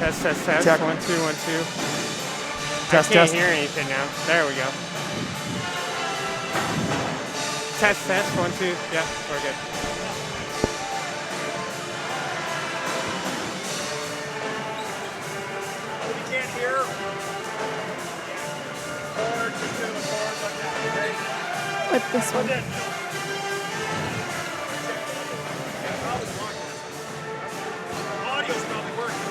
Test, test, test. Check. 1, 2, 1, 2. Test, I can't test. hear anything now. There we go. Test, test. 1, 2. Yeah, we're good. You can't hear. 4, 2, 4, With this one. Audio's probably working.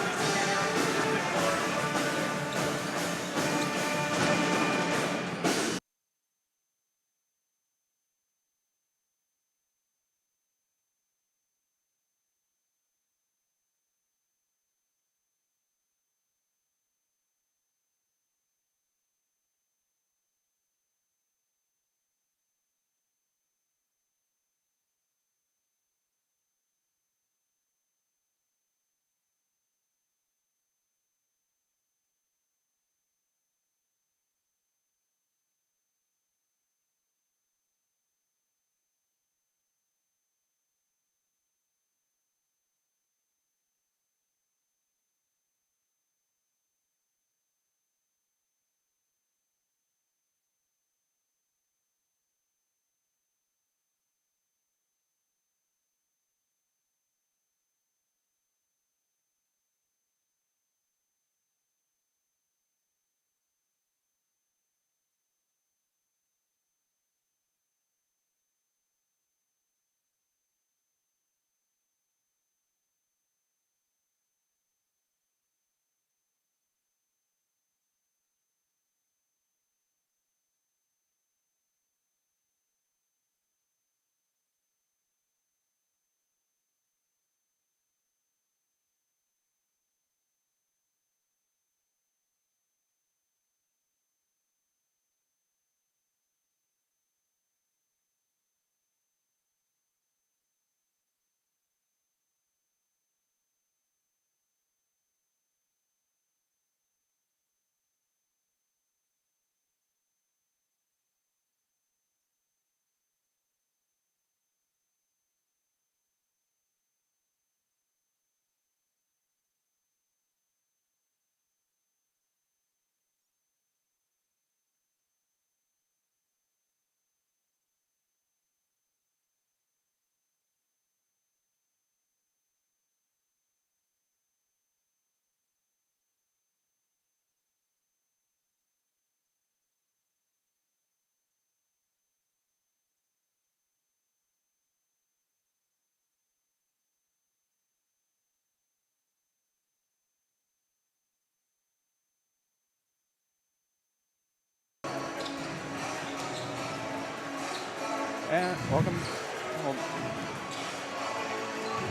And welcome.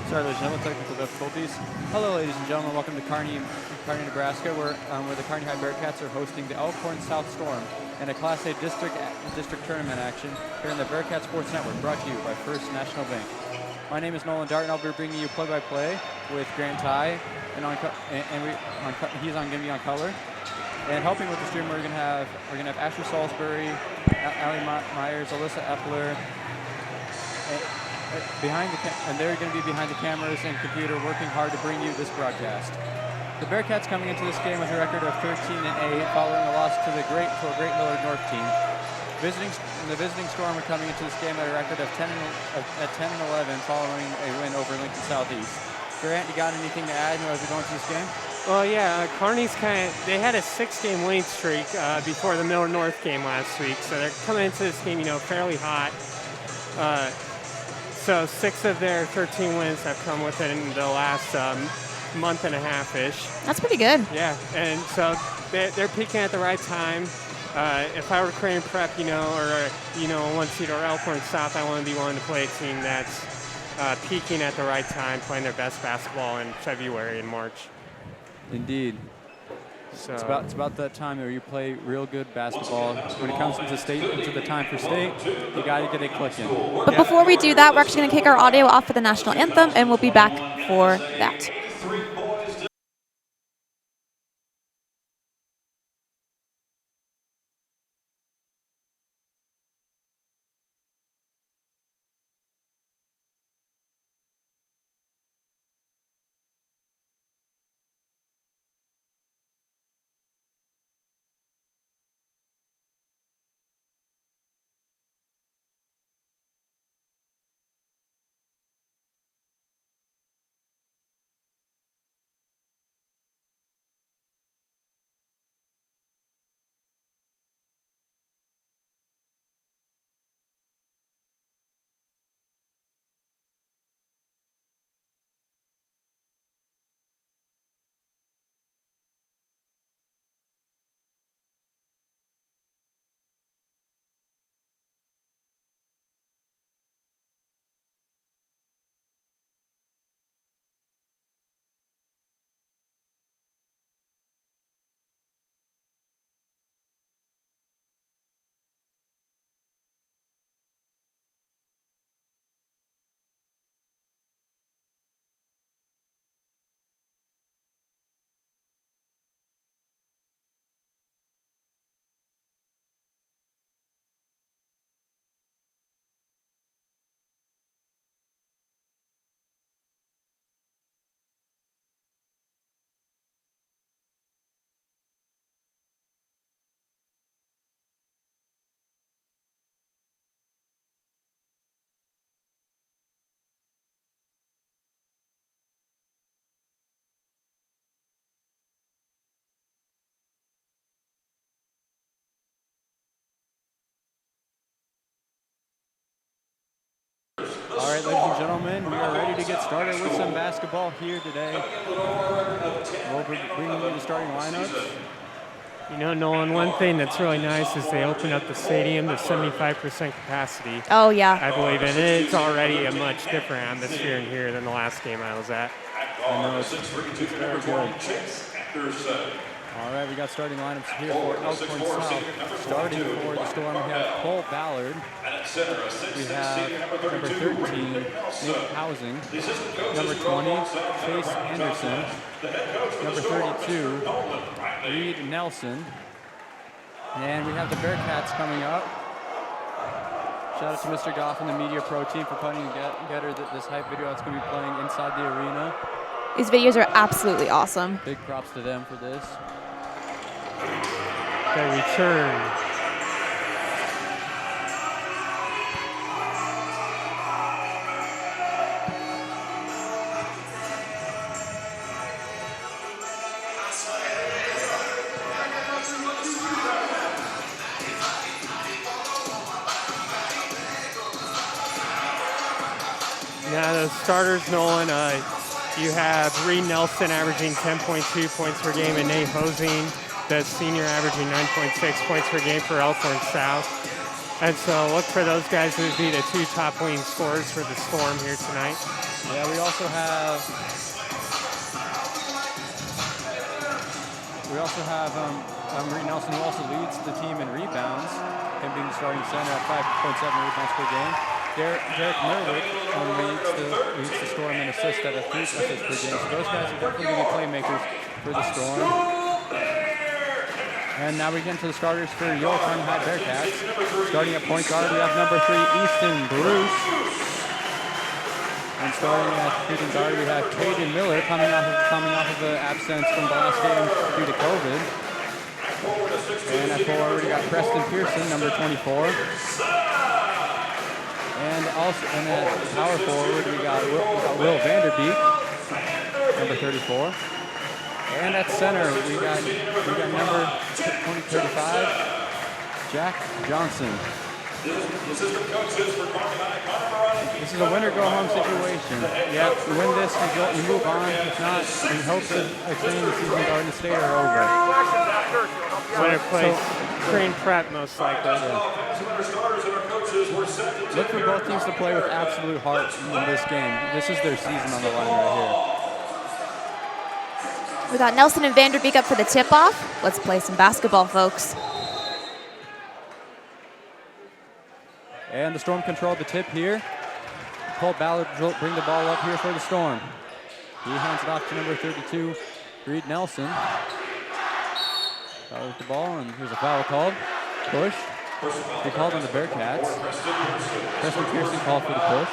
Sorry, ladies and gentlemen, technical difficulties. Hello, ladies and gentlemen. Welcome to Kearney, Nebraska, where the Kearney High Bearcats are hosting the Elkhorn South Storm in a Class A district tournament action here in the Bearcat Sports Network, brought to you by First National Bank. My name is Nolan Dart, and I'll be bringing you play-by-play with Grant Ty, and he's going to be on color. And helping with the stream, we're gonna have Ashley Salisbury, Allie Myers, Alyssa Epler, and they're going to be behind the cameras and computer, working hard to bring you this broadcast. The Bearcats coming into this game with a record of 13-8, following a loss to a great Millard North team. The visiting Storm are coming into this game at a record of 10-11, following a win over Lincoln Southeast. Grant, you got anything to add as we go into this game? Well, yeah, Kearney's they had a 6-game winning streak before the Millard North game last week, so they're coming into this game, fairly hot. So 6 of their 13 wins have come within the last month and a half-ish. That's pretty good. Yeah, and so they're peaking at the right time. If I were creating prep, or a one-seed or Elkhorn South, I want to be willing to play a team that's peaking at the right time, playing their best basketball in February and March. Indeed. So it's about that time where you play real good basketball. When it comes into the time for state, you got to get it clicking. But before we do that, we're actually going to kick our audio off for the national anthem, and we'll be back for that. right, ladies and gentlemen, we are ready to get started with some basketball here today. We'll be bringing you the starting lineups. You know, Nolan, one thing that's really nice is they opened up the stadium to 75% capacity. Oh, yeah. I believe, and it's already a much different atmosphere in here than the last game I was at. I know it's very good. All right, we got starting lineups here for Elkhorn South. Starting for the Storm, we have Cole Ballard. We have number 13, Nick Housing. Number 20, Chase Anderson. Number 32, Reed Nelson. And we have the Bearcats coming up. Shout out to Mr. Goff and the Media Pro team for putting together this hype video that's going to be playing inside the arena. These videos are absolutely awesome. Big props to them for this. The return. Now the starters, Nolan, you have Reed Nelson averaging 10.2 points per game and Nate Hosing, the senior, averaging 9.6 points per game for Elkhorn South. And so look for those guys to be the two top leading scorers for the Storm here tonight. Yeah, we also have Reed Nelson, who also leads the team in rebounds, him being the starting center at 5.7 rebounds per game. Derek Merwick leads the Storm in assists at 3 assists per game. So those guys are definitely going to be playmakers for the Storm. And now we get into the starters for Elkhorn High Bearcats. Starting at point guard, we have number 3, Easton Bruce. And starting at shooting guard, we have Caden Miller coming off of the absence from the last game due to COVID. And at forward, we got Preston Pearson, number 24. And at power forward, we got Will Vanderbeek, number 34. And at center, we got number 35, Jack Johnson. This is a winner-go-home situation. Yeah, we win this, we move on. If not, we hope that extending the season Garden State are over. Winner plays Crane Prep, most likely. Yeah. Look for both teams to play with absolute heart in this game. This is their season on the line right here. We got Nelson and Vanderbeek up for the tip-off. Let's play some basketball, folks. And the Storm controlled the tip here. Cole Ballard bring the ball up here for the Storm. He hands it off to number 32, Reed Nelson. Ballard with the ball, and here's a foul called. Push. They called on the Bearcats. Preston Pearson called for the push.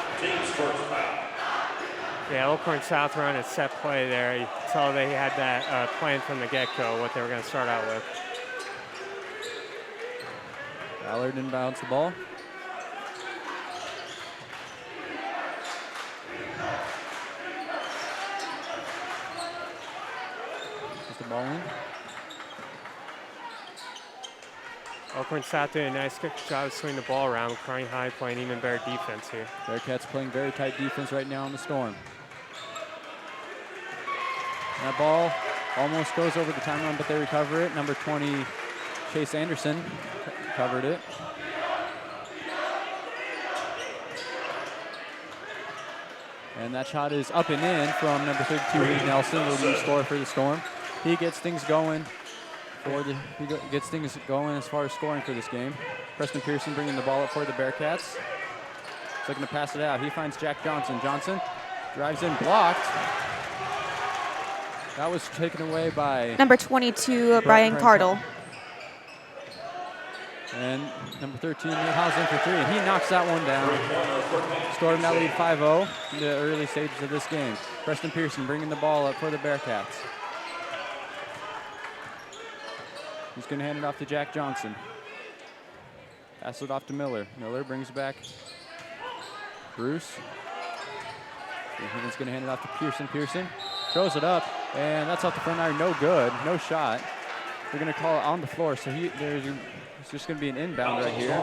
Yeah, Elkhorn South run a set play there. You can tell they had that plan from the get-go, what they were going to start out with. Ballard inbounds the ball. Just the ball in. Elkhorn South doing a nice good job of swinging the ball around. Kearney High playing even better defense here. Bearcats playing very tight defense right now on the Storm. That ball almost goes over the timeline, but they recover it. Number 20, Chase Anderson, covered it. And that shot is up and in from number 32, Reed Nelson, the leading scorer for the Storm. He gets things going. Gets things going as far as scoring for this game. Preston Pearson bringing the ball up for the Bearcats. He's looking to pass it out. He finds Jack Johnson. Johnson drives in, blocked. That was taken away by number 22, Brian Cardle. And number 13, Nate Housen for 3. And he knocks that one down. Storm now lead 5-0 in the early stages of this game. Preston Pearson bringing the ball up for the Bearcats. He's going to hand it off to Jack Johnson. Pass it off to Miller. Miller brings it back. Bruce. He's going to hand it off to Pearson. Pearson throws it up, and that's off the front iron. No good. No shot. They're going to call it on the floor, so it's just going to be an inbound right here.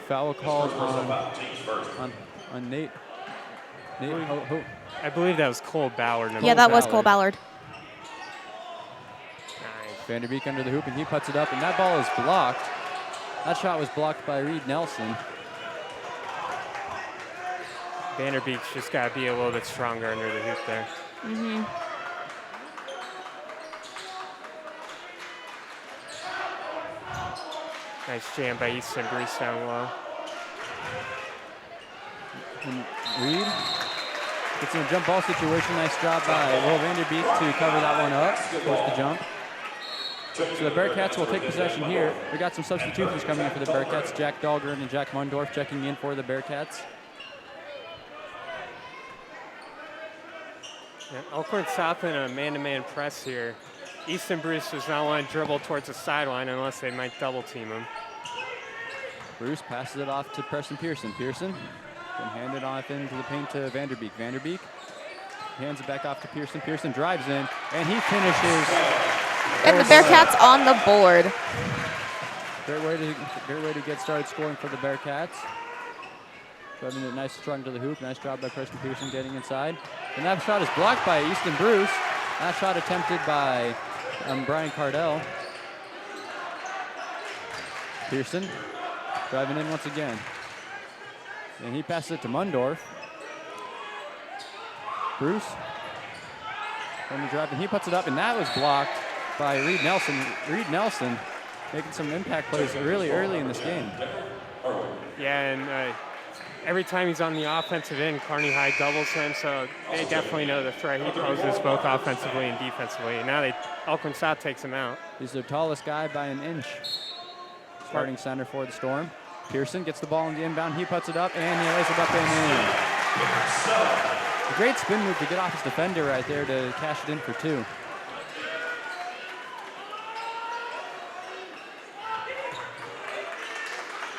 Foul called on on Nate. I believe that was Cole Ballard. Yeah, that was Cole Ballard. Nice. Vanderbeek under the hoop, and he puts it up, and that ball is blocked. That shot was blocked by Reed Nelson. Vanderbeek's just got to be a little bit stronger under the hoop there. Mm-hmm. Nice jam by Easton Bruce down low. And Reed gets in a jump ball situation. Nice job by Will Vanderbeek to cover that one up, force the jump. So the Bearcats will take possession here. We got some substitutions coming in for the Bearcats. Jack Dahlgren and Jack Mundorf checking in for the Bearcats. Yeah, Elkhorn South in a man-to-man press here. Easton Bruce does not want to dribble towards the sideline unless they might double team him. Bruce passes it off to Preston Pearson. Pearson can hand it off into the paint to Vanderbeek. Vanderbeek hands it back off to Pearson. Pearson drives in, and he finishes. And the Bearcats on the board. Great way to get started scoring for the Bearcats. Driving it nice strong to the hoop. Nice job by Preston Pearson getting inside. And that shot is blocked by Easton Bruce. That shot attempted by Brian Cardell. Pearson driving in once again. And he passes it to Mundorf. Bruce on the drive, and he puts it up, and that was blocked by Reed Nelson. Reed Nelson making some impact plays really early in this game. Yeah, and every time he's on the offensive end, Kearney High doubles him, so they definitely know the threat he poses both offensively and defensively. And now Elkhorn South takes him out. He's their tallest guy by an inch. Starting center for the Storm. Pearson gets the ball in the inbound. He puts it up, and he lays it up and in. A great spin move to get off his defender right there to cash it in for two.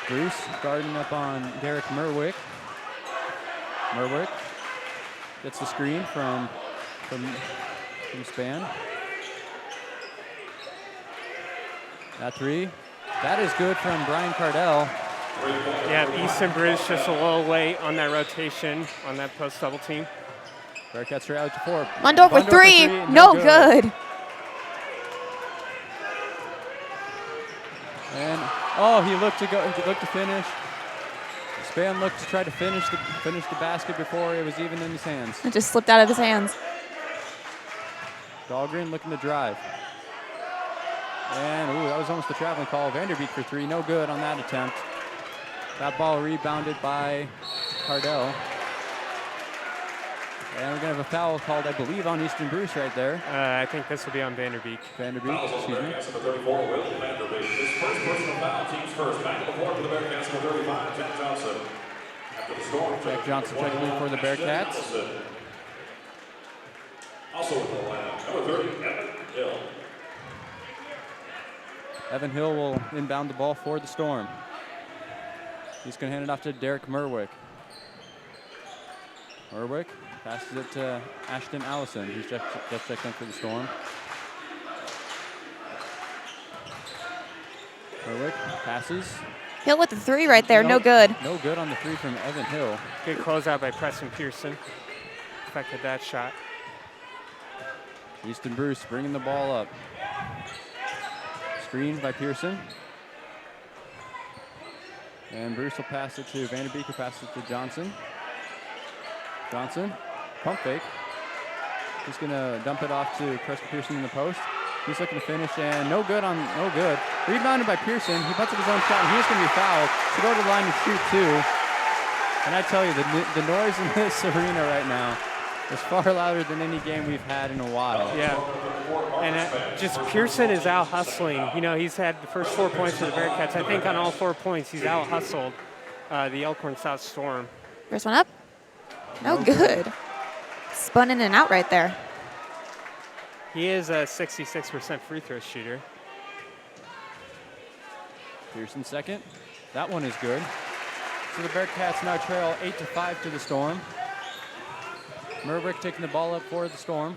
Bruce guarding up on Derek Merwick. Merwick gets the screen from Span. That three. That is good from Brian Cardell. Yeah, Easton Bruce just a little late on that rotation on that post double team. Bearcats straight out to four. Mundorf with three. No good. And he looked to finish. Span looked to try to finish the basket before it was even in his hands. It just slipped out of his hands. Dahlgren looking to drive. And that was almost a traveling call. Vanderbeek for three, no good on that attempt. That ball rebounded by Cardell. And we're going to have a foul called, I believe, on Easton Bruce right there. I think this will be on Vanderbeek. Vanderbeek, excuse me. Number 34, Will Vanderbeek. His first personal foul, team's first. Back to the floor for the Bearcats, number 35, Jack Johnson. After the Storm, Jack Johnson checking in for the Bearcats. Also with the line, number 30, Evan Hill. Evan Hill will inbound the ball for the Storm. He's going to hand it off to Derek Merwick. Merwick passes it to Ashton Allison, who's just checked in for the Storm. Merwick passes. Hill with the three right there. No good. No good on the three from Evan Hill. Good closeout by Preston Pearson. Affected that shot. Easton Bruce bringing the ball up. Screen by Pearson. And Bruce will pass it to Vanderbeek, who passes it to Johnson. Johnson, pump fake. He's going to dump it off to Preston Pearson in the post. He's looking to finish, and no good. Rebounded by Pearson. He puts up his own shot, and he's going to be fouled. So go to the line to shoot two. And I tell you, the noise in this arena right now is far louder than any game we've had in a while. Yeah, and just Pearson is out hustling. You know, he's had the first 4 points for the Bearcats. I think on all 4 points, he's out hustled the Elkhorn South Storm. First one up. No good. Spun in and out right there. He is a 66% free throw shooter. Pearson second. That one is good. So the Bearcats now trail 8-5 to the Storm. Merwick taking the ball up for the Storm.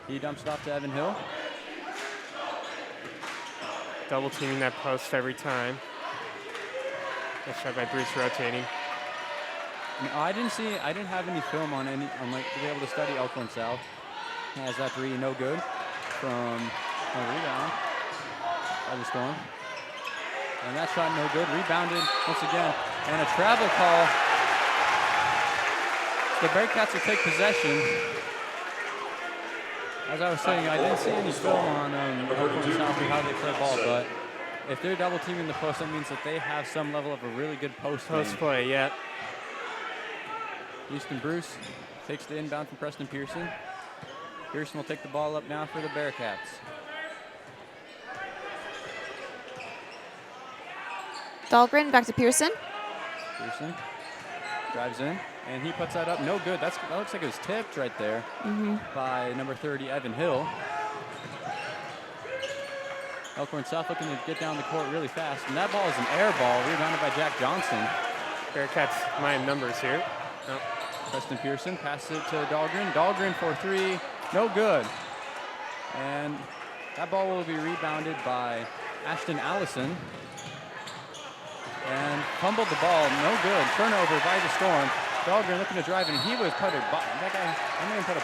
He dumps it off to Evan Hill. Double teaming that post every time. Good shot by Bruce rotating. No, I didn't have any film on like to be able to study Elkhorn South. Has that three no good from a rebound by the Storm. And that shot no good. Rebounded once again. And a travel call. The Bearcats will take possession. As I was saying, I didn't see any film on Elkhorn South and how they play ball, but if they're double teaming the post, that means that they have some level of a really good post play, yeah. Easton Bruce takes the inbound from Preston Pearson. Pearson will take the ball up now for the Bearcats. Dahlgren back to Pearson. Pearson drives in, and he puts that up. No good. That looks like it was tipped right there by number 30, Evan Hill. Elkhorn South looking to get down the court really fast, and that ball is an air ball, rebounded by Jack Johnson. Bearcats my numbers here. Oh. Preston Pearson passes it to Dahlgren. Dahlgren for three, no good. And that ball will be rebounded by Ashton Allison. And fumbled the ball, no good. Turnover by the Storm. Dahlgren looking to drive, and he was put a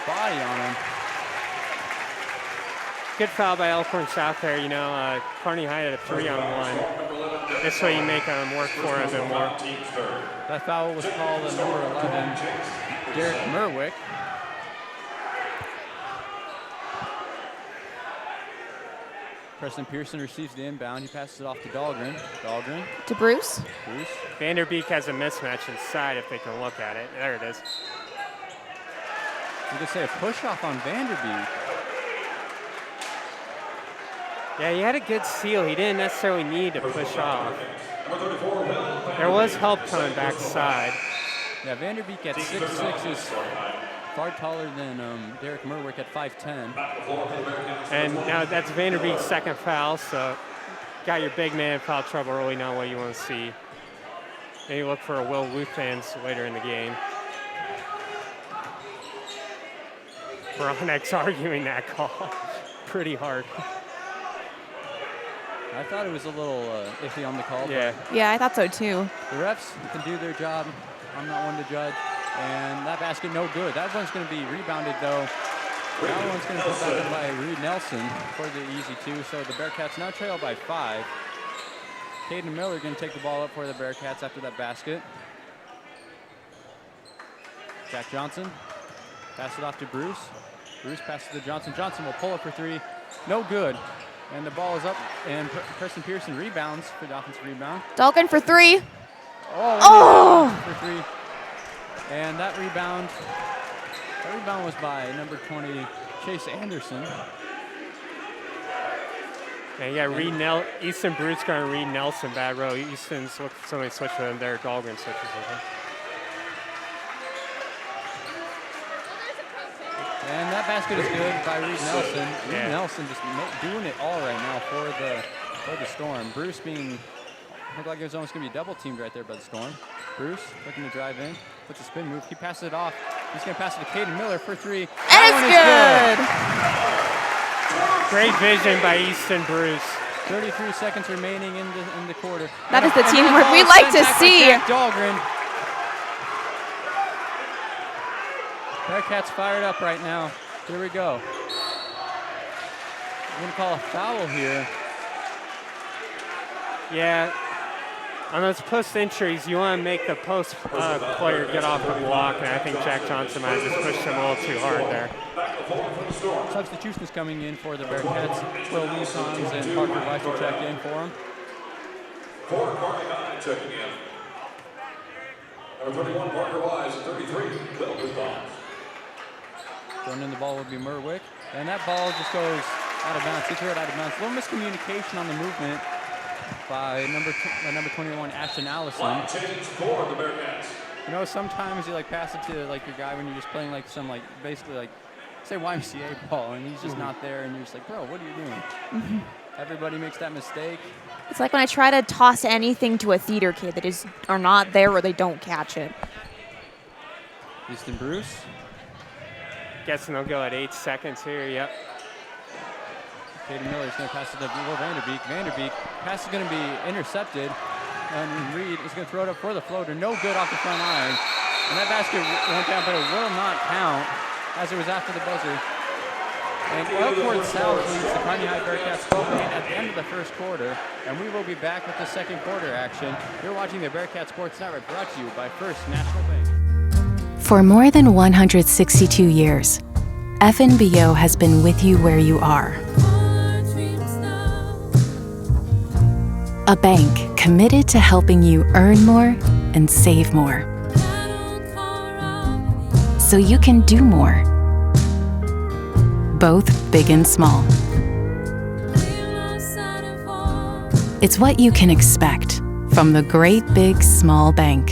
body on him. Good foul by Elkhorn South there. You know, Kearney High had a 3-on-1. This way you make them work for it a bit more. That foul was called on number 11, Derek Merwick. Preston Pearson receives the inbound. He passes it off to Dahlgren. Dahlgren. To Bruce. Bruce. Vanderbeek has a mismatch inside if they can look at it. There it is. You could say a push-off on Vanderbeek. Yeah, he had a good steal. He didn't necessarily need to push off. There was help coming backside. Yeah, Vanderbeek at 6'6" is far taller than Derek Merwick at 5'10". And now that's Vanderbeek's second foul, so got your big man in foul trouble early, not what you want to see. Maybe look for a Will Luthans later in the game. Veronic's arguing that call pretty hard. I thought it was a little iffy on the call. Yeah. Yeah, I thought so too. The refs can do their job. I'm not one to judge. And that basket, no good. That one's going to be rebounded, though. That one's going to be put back up by Reed Nelson for the easy two. So the Bearcats now trail by 5. Caden Miller going to take the ball up for the Bearcats after that basket. Jack Johnson. Pass it off to Bruce. Bruce passes to Johnson. Johnson will pull up for 3. No good. And the ball is up, and Preston Pearson rebounds for the offensive rebound. Dahlgren for 3. Oh! For 3. And that rebound was by number 20, Chase Anderson. And yeah, Easton Bruce going to Reed Nelson, bad row. Easton's looking for somebody to switch with him there. Dahlgren switches with him. And that basket is good by Reed Nelson. Reed Nelson just doing it all right now for the Storm. Bruce looked like it was almost going to be double teamed right there by the Storm. Bruce looking to drive in, puts a spin move. He passes it off. He's going to pass it to Caden Miller for 3. And it's good. Great vision by Easton Bruce. 33 seconds remaining in the quarter. That is the teamwork we like to see. Dahlgren. Bearcats fired up right now. Here we go. We're going to call a foul here. Yeah. On those post entries, you want to make the post player get off the block, and I think Jack Johnson might have just pushed him a little too hard there. Substitutions coming in for the Bearcats. Will Leesons and Parker Weiss will check in for him. For Kearney High checking in. Number 31, Parker Wise, and 33, Will Leesons. Throwing in the ball would be Merwick. And that ball just goes out of bounds. Gets right out of bounds. A little miscommunication on the movement by number 21, Ashton Allison. Line change for the Bearcats. You know, sometimes you pass it to your guy when you're just playing some basically say YMCA ball, and he's just not there, and you're just like, bro, what are you doing? Everybody makes that mistake. It's like when I try to toss anything to a theater kid that are not there or they don't catch it. Easton Bruce. Guessing they'll go at 8 seconds here. Yep. Caden Miller's going to pass it to Will Vanderbeek. Vanderbeek pass is going to be intercepted. And Reed is going to throw it up for the floater. No good off the front iron. And that basket went down, but it will not count as it was after the buzzer. And Elkhorn South leads the Kearney High Bearcats 12-8 at the end of the first quarter. And we will be back with the second quarter action. You're watching the Bearcat Sports Network, brought to you by First National Bank. For more than 162 years, FNBO has been with you where you are. A bank committed to helping you earn more and save more, so you can do more, both big and small. It's what you can expect from the great big small bank.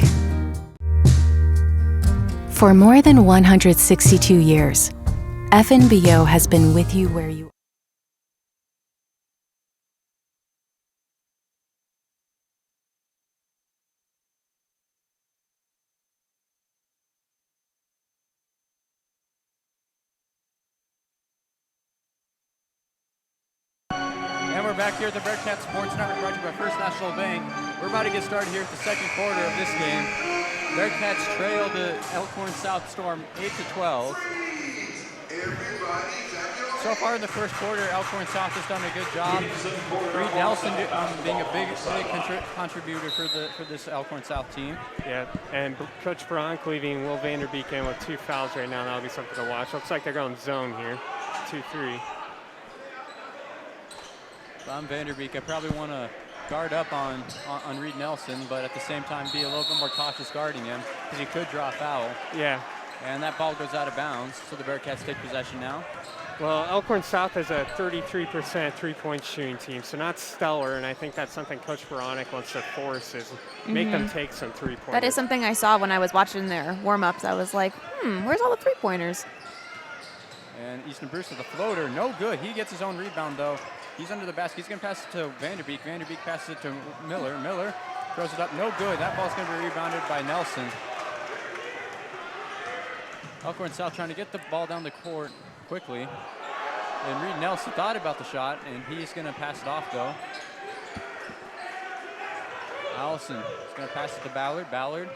For more than 162 years, FNBO has been with you where you are. And we're back here at the Bearcat Sports Network, brought to you by First National Bank. We're about to get started here at the second quarter of this game. Bearcats trail the Elkhorn South Storm 8-12. So far in the first quarter, Elkhorn South has done a good job. Reed Nelson being a big contributor for this Elkhorn South team. Yeah, and Coach Bronk leaving Will Vanderbeek in with 2 fouls right now. That'll be something to watch. Looks like they're going zone here, 2-3. I'm Vanderbeek. I probably want to guard up on Reed Nelson, but at the same time be a little bit more cautious guarding him because he could draw a foul. Yeah. And that ball goes out of bounds, so the Bearcats take possession now. Well, Elkhorn South has a 33% three-point shooting team, so not stellar, and I think that's something Coach Veronic wants to force is make them take some three-pointers. That is something I saw when I was watching their warm-ups. I was like, where's all the three-pointers? And Easton Bruce with the floater, no good. He gets his own rebound, though. He's under the basket. He's going to pass it to Vanderbeek. Vanderbeek passes it to Miller. Miller throws it up, no good. That ball's going to be rebounded by Nelson. Elkhorn South trying to get the ball down the court quickly. And Reed Nelson thought about the shot, and he's going to pass it off, though. Allison is going to pass it to Ballard. Ballard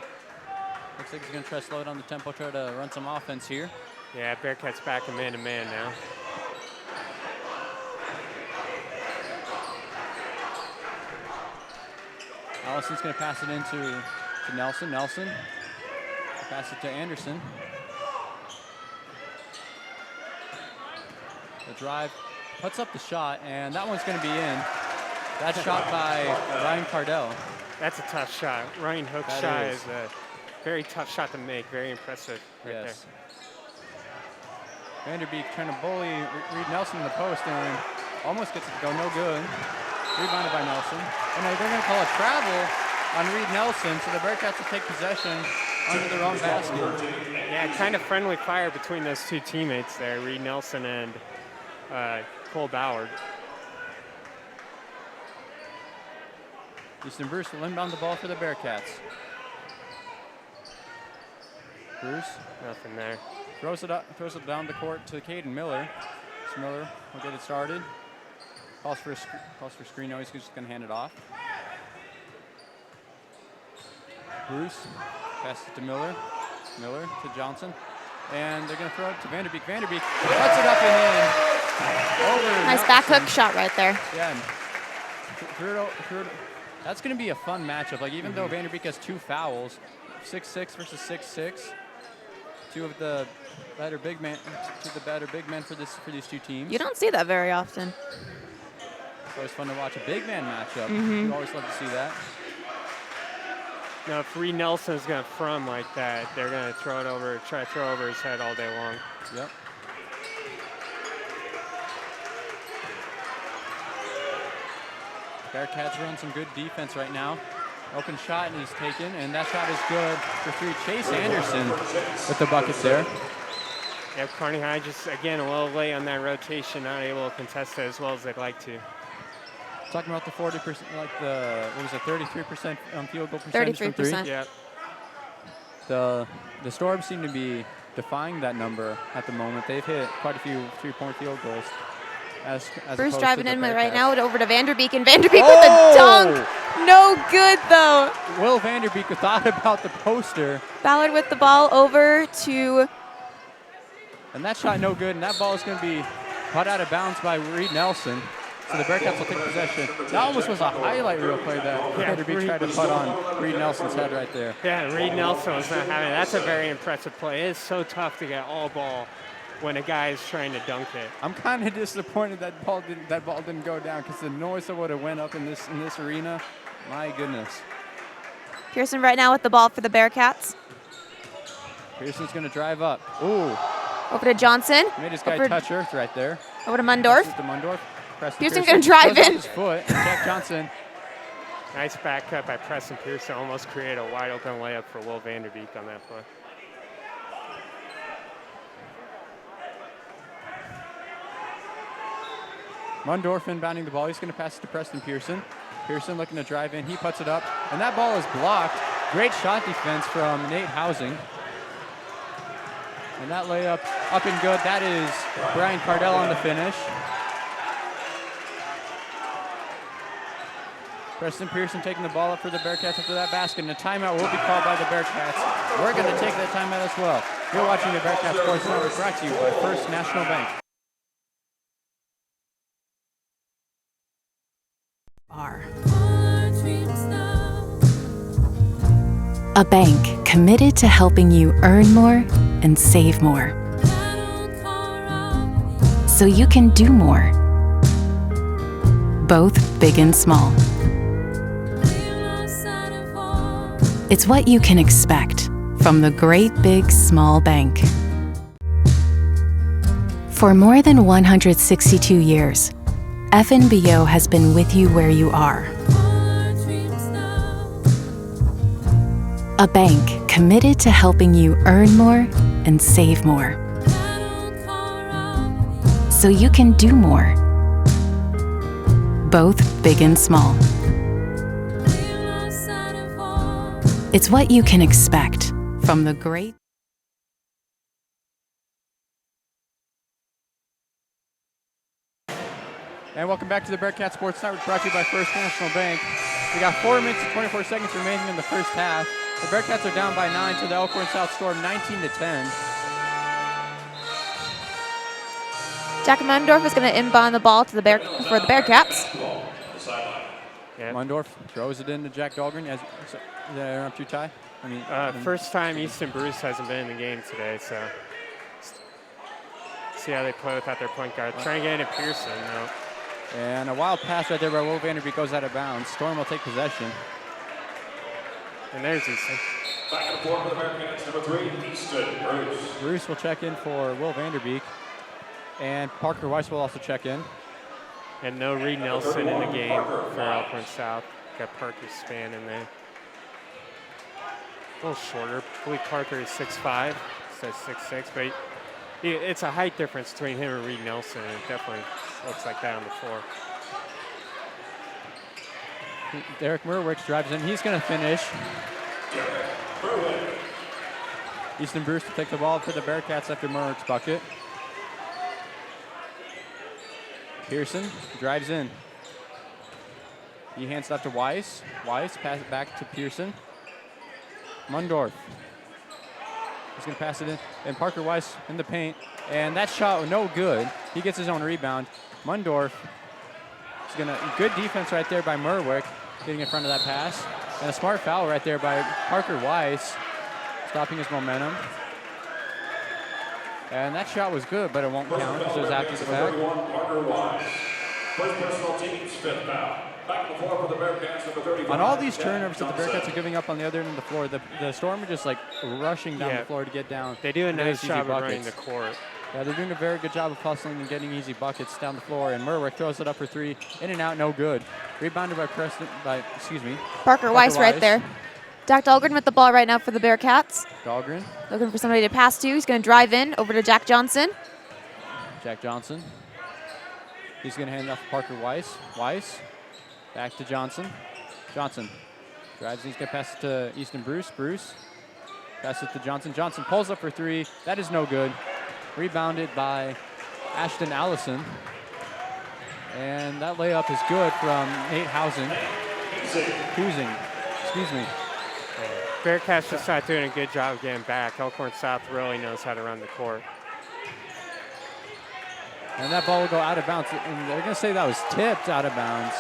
looks like he's going to try to slow down the tempo, try to run some offense here. Yeah, Bearcats back in man-to-man now. Allison's going to pass it into Nelson. Nelson pass it to Anderson. The drive puts up the shot, and that one's going to be in. That's shot by Ryan Cardell. That's a tough shot. Ryan Hook's That shot is. is a very tough shot to make. Very impressive right Yes. Vanderbeek trying to bully Reed Nelson in the post and almost gets it to go, no good. Rebounded by Nelson. And they're going to call a travel on Reed Nelson, so the Bearcats will take possession under their own basket. Yeah, kind of friendly fire between those two teammates there, Reed Nelson and Cole Ballard. Easton Bruce will inbound the ball for the Bearcats. Bruce Nothing there. throws it down the court to Caden Miller. So Miller will get it started. Calls for screen. No, he's just going to hand it off. Bruce passes it to Miller. Miller to Johnson. And they're going to throw it to Vanderbeek. Vanderbeek cuts it up and in. Over Nice back hook shot right there. Yeah. And threw it. That's going to be a fun matchup. Like, even though Vanderbeek has 2 fouls, 6'6" versus 6'6", two of the better big men for these two teams. You don't see that very often. It's always fun to watch a big man matchup. You always love to see that. Now, if Reed Nelson's going to from like that, they're going to try to throw over his head all day long. Yep. Bearcats run some good defense right now. Open shot, and he's taken, and that shot is good for 3. Chase Anderson with the bucket there. Yeah, Kearney High just, again, a little late on that rotation, not able to contest it as well as they'd like to. Talking about the 40%, like the, what was it, 33% field goal percentage from 3? 33%. Yeah. The Storm seem to be defying that number at the moment. They've hit quite a few 3-point field goals as Bruce opposed to driving the in right Bearcats. now over to Vanderbeek, and Vanderbeek with a dunk. No good, though. Will Vanderbeek thought about the poster. Ballard with the ball over to... And that shot no good, and that ball is going to be caught out of bounds by Reed Nelson. So the Bearcats will take possession. That almost was a highlight reel play that Vanderbeek tried to put on Reed Nelson's head right there. Yeah, Reed Nelson was not having it. That's a very impressive play. It is so tough to get all ball when a guy is trying to dunk it. I'm kind of disappointed that ball didn't go down, because the noise that would have went up in this arena, my goodness. Pearson right now with the ball for the Bearcats. Pearson's going to drive up. Ooh. Over to Johnson. Made his guy touch earth right there. Over to Mundorf. To Mundorf. Pearson's going to drive in. His foot. Jack Johnson. Nice back cut by Preston Pearson. Almost created a wide open layup for Will Vanderbeek on that play. Mundorf inbounding the ball. He's going to pass it to Preston Pearson. Pearson looking to drive in. He puts it up. And that ball is blocked. Great shot defense from Nate Housing. And that layup up and good. That is Brian Cardell on the finish. Preston Pearson taking the ball up for the Bearcats after that basket. And a timeout will be called by the Bearcats. We're going to take that timeout as well. You're watching the Bearcats Sports Network, brought to you by First National Bank. A bank committed to helping you earn more and save more, so you can do more, both big and small. It's what you can expect from the great big small bank. For more than 162 years, FNBO has been with you where you are. A bank committed to helping you earn more and save more, so you can do more, both big and small. It's what you can expect from the great. And welcome back to the Bearcat Sports Network, brought to you by First National Bank. We got 4 minutes and 24 seconds remaining in the first half. The Bearcats are down by 9 to the Elkhorn South Storm, 19-10. Jack Mundorf is going to inbound the ball to the for the Bearcats. Yeah. Mundorf throws it into Jack Dahlgren. Did I interrupt you, Ty? First time Easton Bruce hasn't been in the game today, so see how they play without their point guard. Trying to get into Pearson, though. And a wild pass right there by Will Vanderbeek goes out of bounds. Storm will take possession. And there's Easton. Back and forth for the Bearcats, number 3, Easton Bruce. Bruce will check in for Will Vanderbeek. And Parker Weiss will also check in. And no Reed Nelson in the game for Elkhorn South. Got Parker Span in there. A little shorter. I believe Parker is 6'5", says 6'6", but it's a height difference between him and Reed Nelson, and it definitely looks like that on the floor. Derek Merwick drives in. He's going to finish. Easton Bruce to take the ball for the Bearcats after Merwick's bucket. Pearson drives in. He hands it up to Weiss. Weiss pass it back to Pearson. Mundorf. He's going to pass it in. And Parker Weiss in the paint. And that shot was no good. He gets his own rebound. Mundorf is going to, good defense right there by Merwick, getting in front of that pass. And a smart foul right there by Parker Weiss, stopping his momentum. And that shot was good, but it won't count because it was after the fact. Parker Weiss. First personal team's 5th foul. Back and forth for the Bearcats, number 35. On all these turnovers that the Bearcats are giving up on the other end of the floor, the Storm are just like rushing down the floor to get down. They do a nice easy job of buckets. running the court. Yeah, they're doing a very good job of hustling and getting easy buckets down the floor. And Merwick throws it up for 3, in and out, no good. Rebounded by Parker Weiss right there. Jack Dahlgren with the ball right now for the Bearcats. Dahlgren. Looking for somebody to pass to. He's going to drive in over to Jack Johnson. Jack Johnson. He's going to hand off to Parker Weiss. Weiss. Back to Johnson. Johnson drives. He's going to pass it to Easton Bruce. Bruce. Pass it to Johnson. Johnson pulls up for 3. That is no good. Rebounded by Ashton Allison. And that layup is good from Nate Housing. Excuse me. Bearcats just not doing a good job of getting back. Elkhorn South really knows how to run the court. And that ball will go out of bounds. And they're going to say that was tipped out of bounds.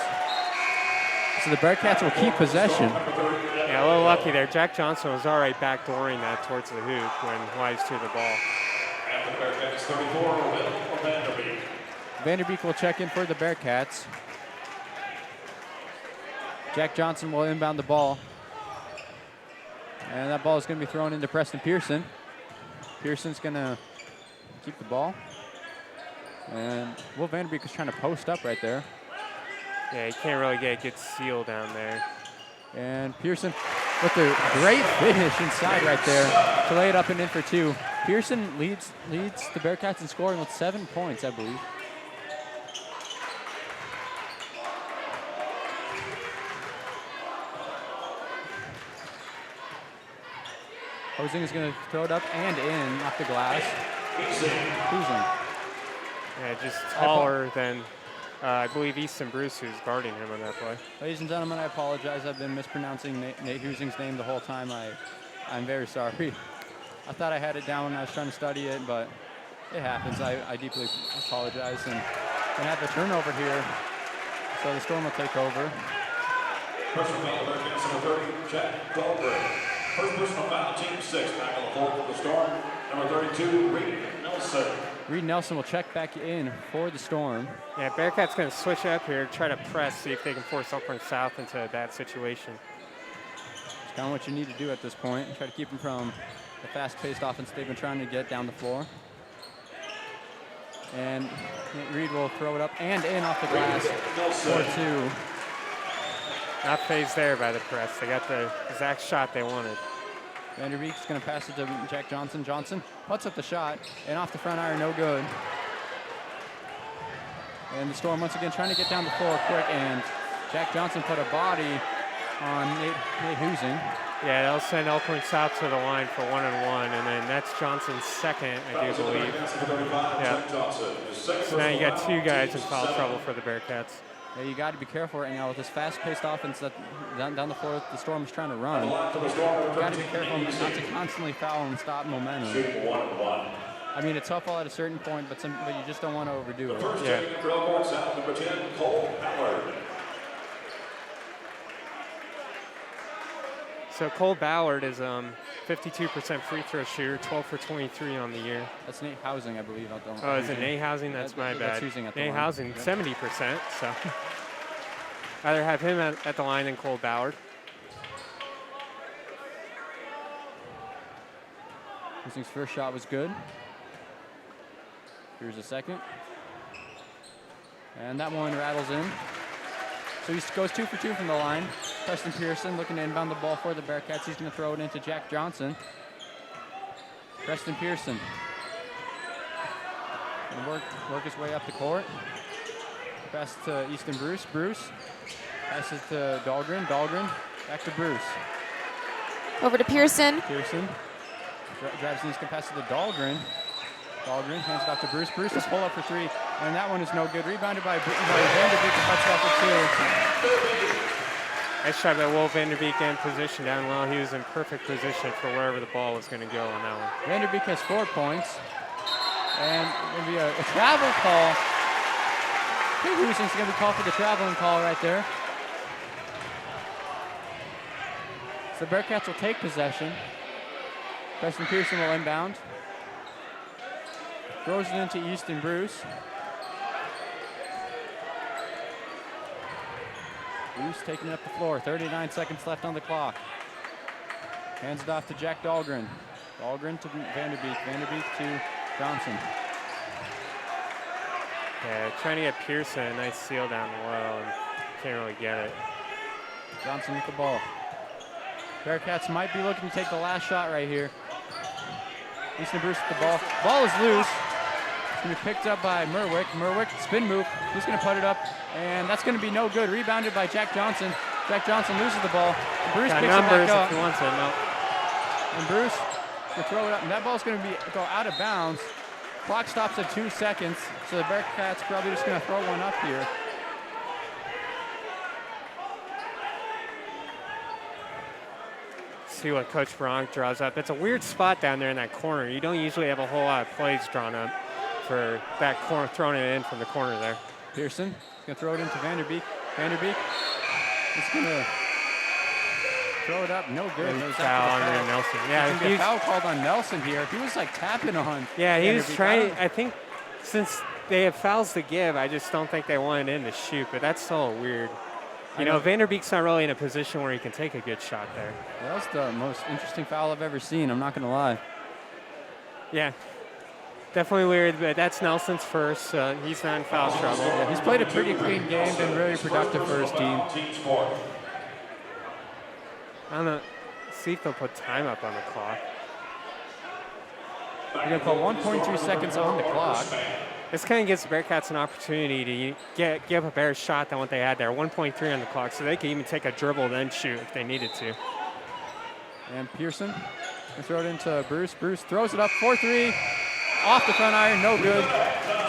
So the Bearcats will keep possession. Yeah, a little lucky there. Jack Johnson was already backdooring that towards the hoop when Wise threw the ball. After the Bearcats, 34, Vanderbeek. Vanderbeek will check in for the Bearcats. Jack Johnson will inbound the ball. And that ball is going to be thrown into Preston Pearson. Pearson's going to keep the ball. And Will Vanderbeek is trying to post up right there. Yeah, he can't really get a good seal down there. And Pearson with a great finish inside right there to lay it up and in for two. Pearson leads the Bearcats in scoring with 7 points, I believe. Hosing is going to throw it up and in off the glass. Housing. Yeah, just taller than, I believe, Easton Bruce, who's guarding him on that play. Ladies and gentlemen, I apologize. I've been mispronouncing Nate Housing's name the whole time. I'm very sorry. I thought I had it down when I was trying to study it, but it happens. I deeply apologize. And going to have a turnover here, so the Storm will take over. Personal foul, Bearcats number 30, Jack Dahlgren. First personal foul, team 6, back on the floor for the Storm. Number 32, Reed Nelson. Reed Nelson will check back in for the Storm. Yeah, Bearcats going to switch up here, try to press, see if they can force Elkhorn South into a bad situation. It's kind of what you need to do at this point. Try to keep them from the fast-paced offense they've been trying to get down the floor. And Reed will throw it up and in off the glass for two. Not phased there by the press. They got the exact shot they wanted. Vanderbeek's going to pass it to Jack Johnson. Johnson puts up the shot, and off the front iron, no good. And the Storm once again trying to get down the floor quick, and Jack Johnson put a body on Nate Housing. Yeah, they'll send Elkhorn South to the line for 1-on-1, and then that's Johnson's second, I do believe. Yeah. So now you got two guys in foul trouble for the Bearcats. Yeah, you got to be careful right now with this fast-paced offense that down the floor the Storm is trying to run. You got to be careful not to constantly foul and stop momentum. I mean, it's helpful at a certain point, but you just don't want to overdo it. Yeah. For Elkhorn South, number 10, Cole Ballard. So Cole Ballard is 52% free throw shooter, 12 for 23 on the year. That's Nate Housing, I believe. Oh, is it Nate Housing? That's my bad. Nate Housing, 70%. So either have him at the line than Cole Ballard. Housing's first shot was good. Here's a second. And that one rattles in. So he goes 2 for 2 from the line. Preston Pearson looking to inbound the ball for the Bearcats. He's going to throw it into Jack Johnson. Preston Pearson. Going to work his way up the court. Pass to Easton Bruce. Bruce passes to Dahlgren. Dahlgren back to Bruce. Over to Pearson. Pearson drives and he's going to pass it to Dahlgren. Dahlgren hands it off to Bruce. Bruce is pull up for three, and that one is no good. Rebounded by Vanderbeek, who puts it up for two. Nice shot by Will Vanderbeek in position down low. He was in perfect position for wherever the ball was going to go on that one. Vanderbeek has 4 points, and going to be a travel call. I think Housing's going to be called for the traveling call right there. So the Bearcats will take possession. Preston Pearson will inbound. Throws it into Easton Bruce. Bruce taking it up the floor. 39 seconds left on the clock. Hands it off to Jack Dahlgren. Dahlgren to Vanderbeek. Vanderbeek to Johnson. Yeah, trying to get Pearson a nice seal down low, and can't really get it. Johnson with the ball. Bearcats might be looking to take the last shot right here. Easton Bruce with the ball. Ball is loose. It's going to be picked up by Merwick. Merwick, spin move. He's going to put it up, and that's going to be no good. Rebounded by Jack Johnson. Jack Johnson loses the ball. Bruce picks it back up. If he wants it, no. And Bruce will throw it up, and that ball's going to go out of bounds. Clock stops at 2 seconds, so the Bearcats probably just going to throw one up here. see what Coach Bronk draws up. It's a weird spot down there in that corner. You don't usually have a whole lot of plays drawn up for that corner, throwing it in from the corner there. Pearson going to throw it into Vanderbeek. Vanderbeek is going to throw it up. No good. And foul on Nelson. Yeah, he foul called on Nelson here. He was like tapping on. Yeah, he was Vanderbeek. trying. I think since they have fouls to give, I just don't think they wanted him to shoot. But that's so weird. You know, Vanderbeek's not really in a position where he can take a good shot there. That was the most interesting foul I've ever seen. I'm not going to lie. Yeah. Definitely weird, but that's Nelson's first, so he's not in foul trouble. Yeah, he's played a pretty clean game, been very productive for his team. I don't know. See if they'll put time up on the clock. We're going to put 1.3 seconds on the clock. This kind of gives the Bearcats an opportunity to give a better shot than what they had there. 1.3 on the clock, so they can even take a dribble then shoot if they needed to. And Pearson will throw it into Bruce. Bruce throws it up, 4-3. Off the front iron, no good.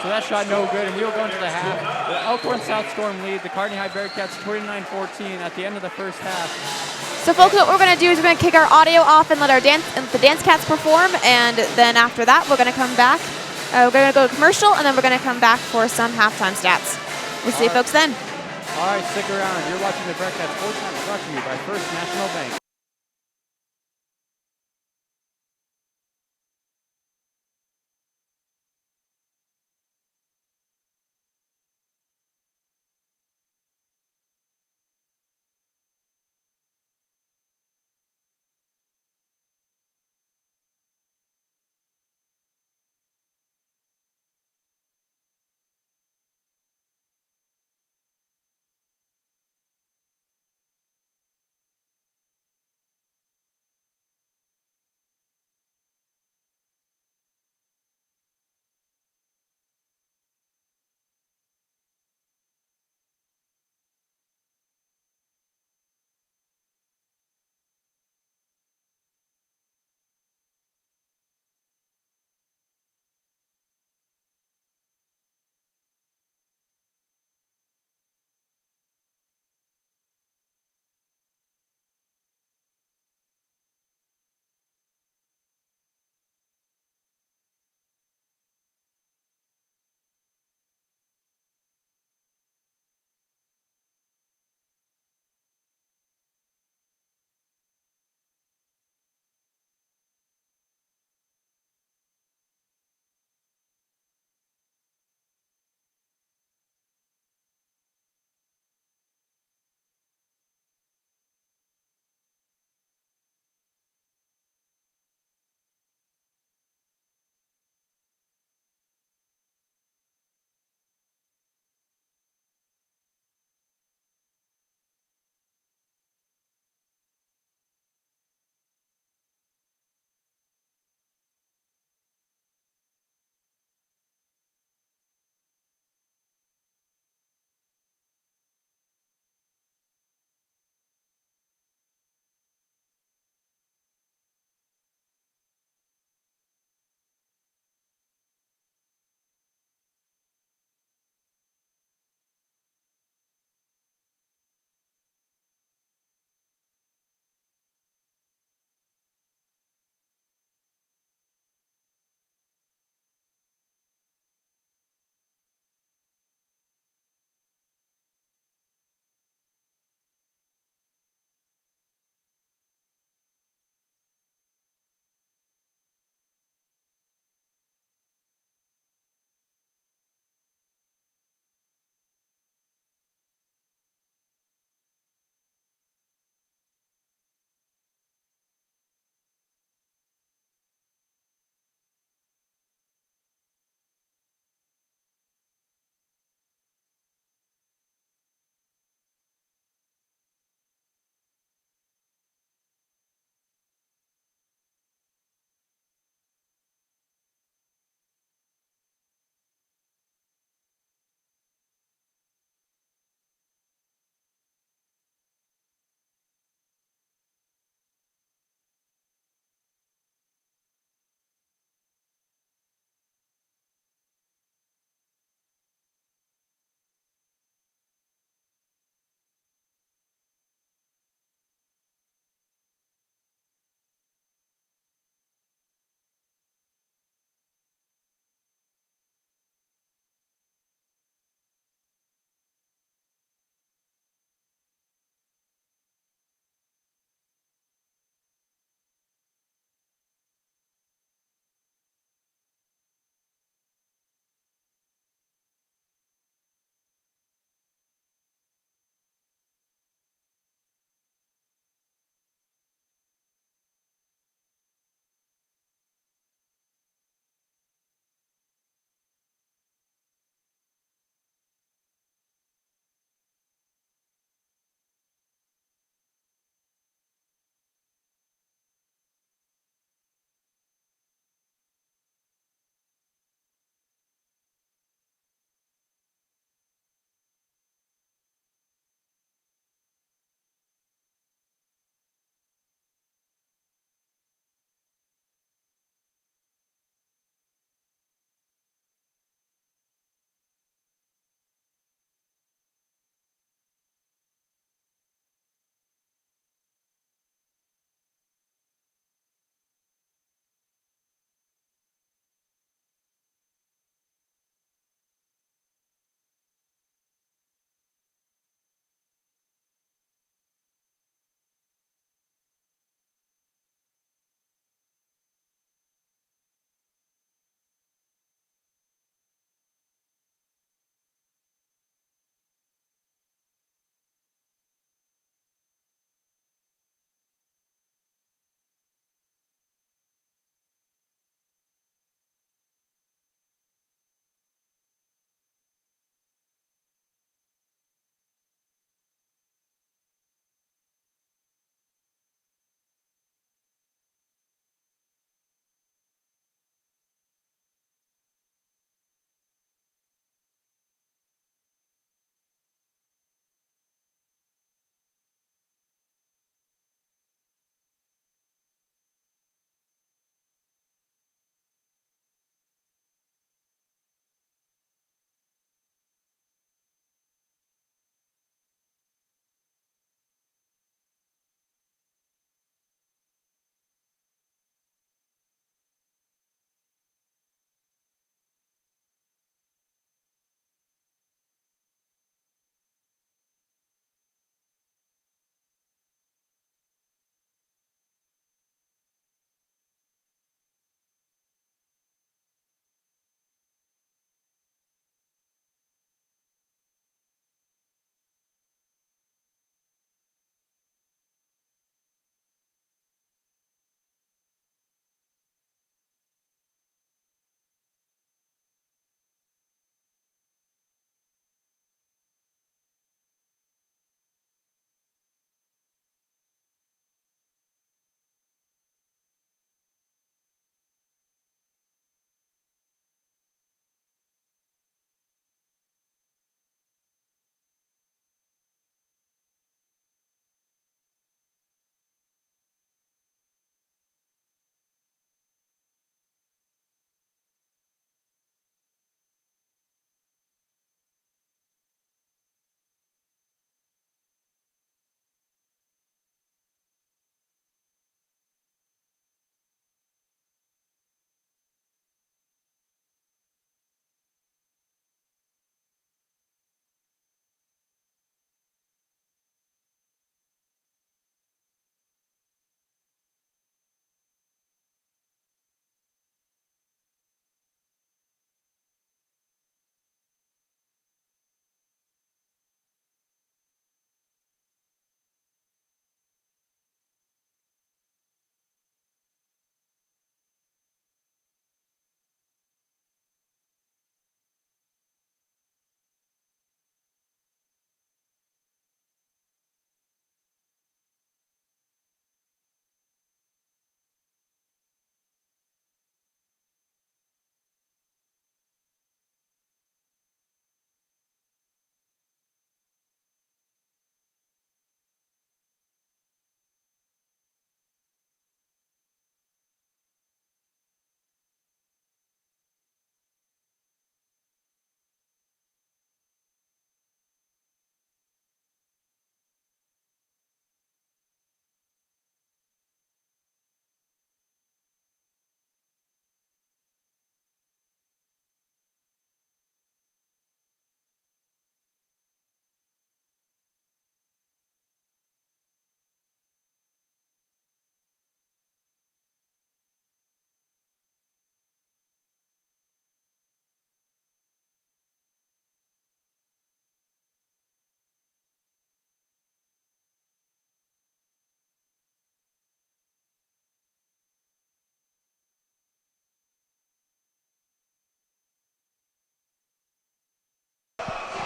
So that shot no good, and we'll go into the half. The Elkhorn South Storm lead the Kearney High Bearcats 29-14 at the end of the first half. So folks, what we're going to do is we're going to kick our audio off and let the dance cats perform, and then after that we're going to come back. We're going to go to commercial, and then we're going to come back for some halftime stats. We'll see you folks then. All right, stick around. You're watching the Bearcats Sports Night, brought to you by First National Bank.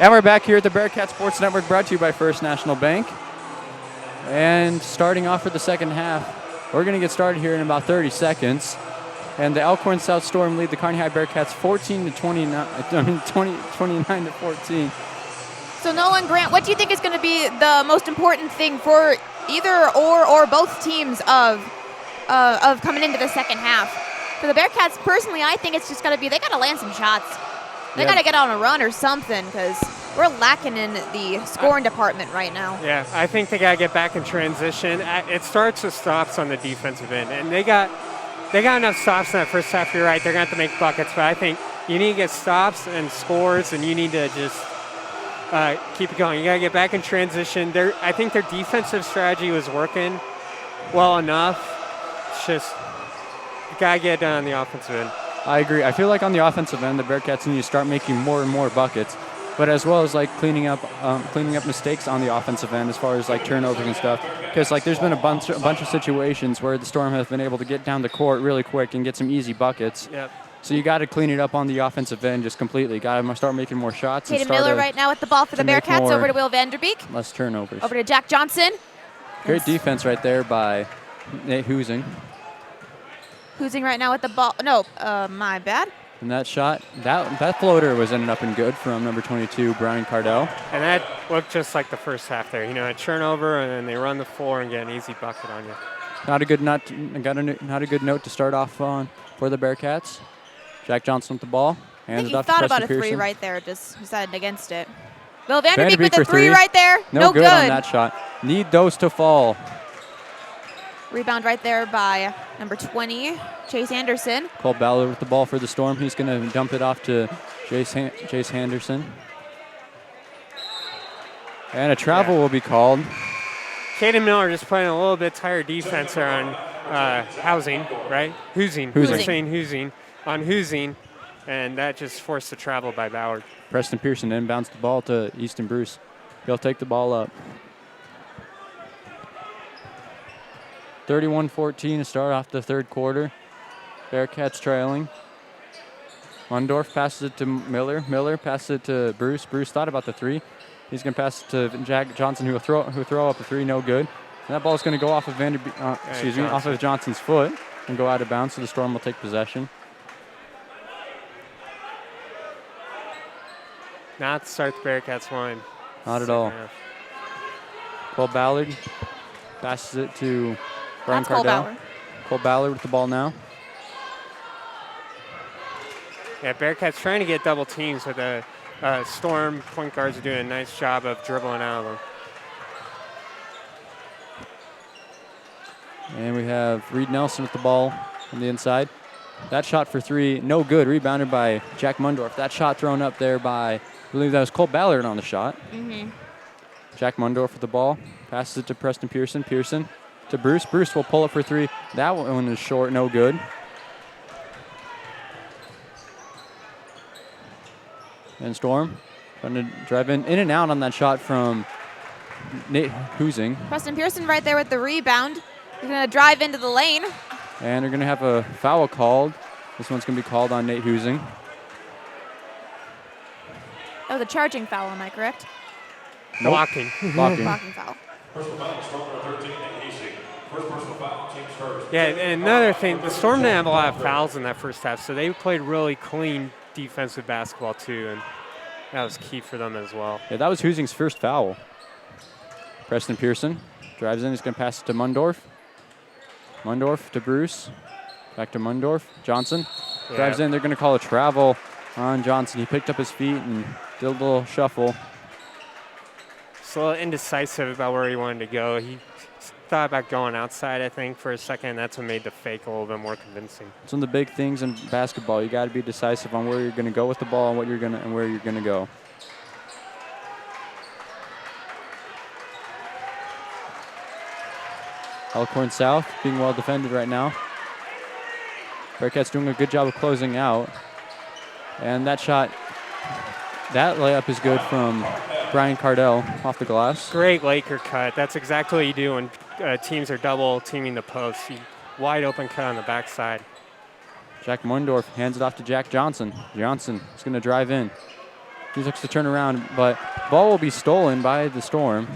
And we're back here at the Bearcat Sports Network, brought to you by First National Bank. And starting off for the second half, we're going to get started here in about 30 seconds. And the Elkhorn South Storm lead the Kearney High Bearcats 29 to 14. So Nolan Grant, what do you think is going to be the most important thing for either or both teams of coming into the second half? For the Bearcats, personally, I think it's just got to be they got to land some shots. They got to get on a run or something because we're lacking in the scoring department right now. Yeah, I think they got to get back in transition. It starts with stops on the defensive end, and they got enough stops in that first half. You're right, they're going to have to make buckets, but I think you need to get stops and scores, and you need to just keep it going. You got to get back in transition. I think their defensive strategy was working well enough. It's just you got to get it done on the offensive end. I agree. I feel like on the offensive end, the Bearcats need to start making more and more buckets, but as well as like cleaning up mistakes on the offensive end as far as like turnovers and stuff. Because like there's been a bunch of situations where the Storm has been able to get down the court really quick and get some easy buckets. Yep. So you got to clean it up on the offensive end just completely. Got to start making more shots. Caden Miller right now with the ball for the Bearcats. Over to Will Vanderbeek. Less turnovers. Over to Jack Johnson. Great defense right there by Nate Hoosing. Hoosing right now with the ball. No, my bad. And that shot, that floater was ended up in good from number 22, Brian Cardell. And that looked just like the first half there. You know, a turnover, and then they run the floor and get an easy bucket on you. Not a good note to start off on for the Bearcats. Jack Johnson with the ball. I think he thought about a three right there, just decided against it. Will Vanderbeek with a three right there. No good on that shot. Need those to fall. Rebound right there by number 20, Chase Anderson. Cole Ballard with the ball for the Storm. He's going to dump it off to Chase Anderson. And a travel will be called. Caden Miller just playing a little bit tired defense there on Housing, right? Hoosing. Hoosing. I'm saying Hoosing. On Hoosing, and that just forced the travel by Ballard. Preston Pearson inbounds the ball to Easton Bruce. He'll take the ball up. 31-14 to start off the third quarter. Bearcats trailing. Mundorf passes it to Miller. Miller passes it to Bruce. Bruce thought about the three. He's going to pass it to Jack Johnson, who will throw up a three, no good. And that ball is going to go off of off of Johnson's foot and go out of bounds, so the Storm will take possession. Not to start the Bearcats line. Not at all. Cole Ballard passes it to Brian Cardell. Cole Ballard with the ball now. Yeah, Bearcats trying to get double teams, but the Storm point guards are doing a nice job of dribbling out of them. And we have Reed Nelson with the ball on the inside. That shot for three, no good. Rebounded by Jack Mundorf. That shot thrown up there by, I believe that was Cole Ballard on the shot. Mm-hmm. Jack Mundorf with the ball. Passes it to Preston Pearson. Pearson to Bruce. Bruce will pull up for three. That one is short, no good. And Storm trying to drive in and out on that shot from Nate Hoosing. Preston Pearson right there with the rebound. He's going to drive into the lane. And they're going to have a foul called. This one's going to be called on Nate Hoosing. That was a charging foul, am I correct? Nope. Blocking. Blocking. Blocking foul. Personal foul, Storm number 13, Nate Hoosing. First personal foul, team's first. Yeah, and another thing, the Storm didn't have a lot of fouls in that first half, so they played really clean defensive basketball too, and that was key for them as well. Yeah, that was Hoosing's first foul. Preston Pearson drives in. He's going to pass it to Mundorf. Mundorf to Bruce. Back to Mundorf. Johnson drives in. They're going to call a travel on Johnson. He picked up his feet and did a little shuffle. It's a little indecisive about where he wanted to go. He thought about going outside, I think, for a second. That's what made the fake a little bit more convincing. It's one of the big things in basketball. You got to be decisive on where you're going to go with the ball and where you're going to go. Elkhorn South being well defended right now. Bearcats doing a good job of closing out. And that shot, that layup is good from Brian Cardell off the glass. Great Laker cut. That's exactly what you do when teams are double teaming the post. Wide open cut on the backside. Jack Mundorf hands it off to Jack Johnson. Johnson is going to drive in. He looks to turn around, but ball will be stolen by the Storm.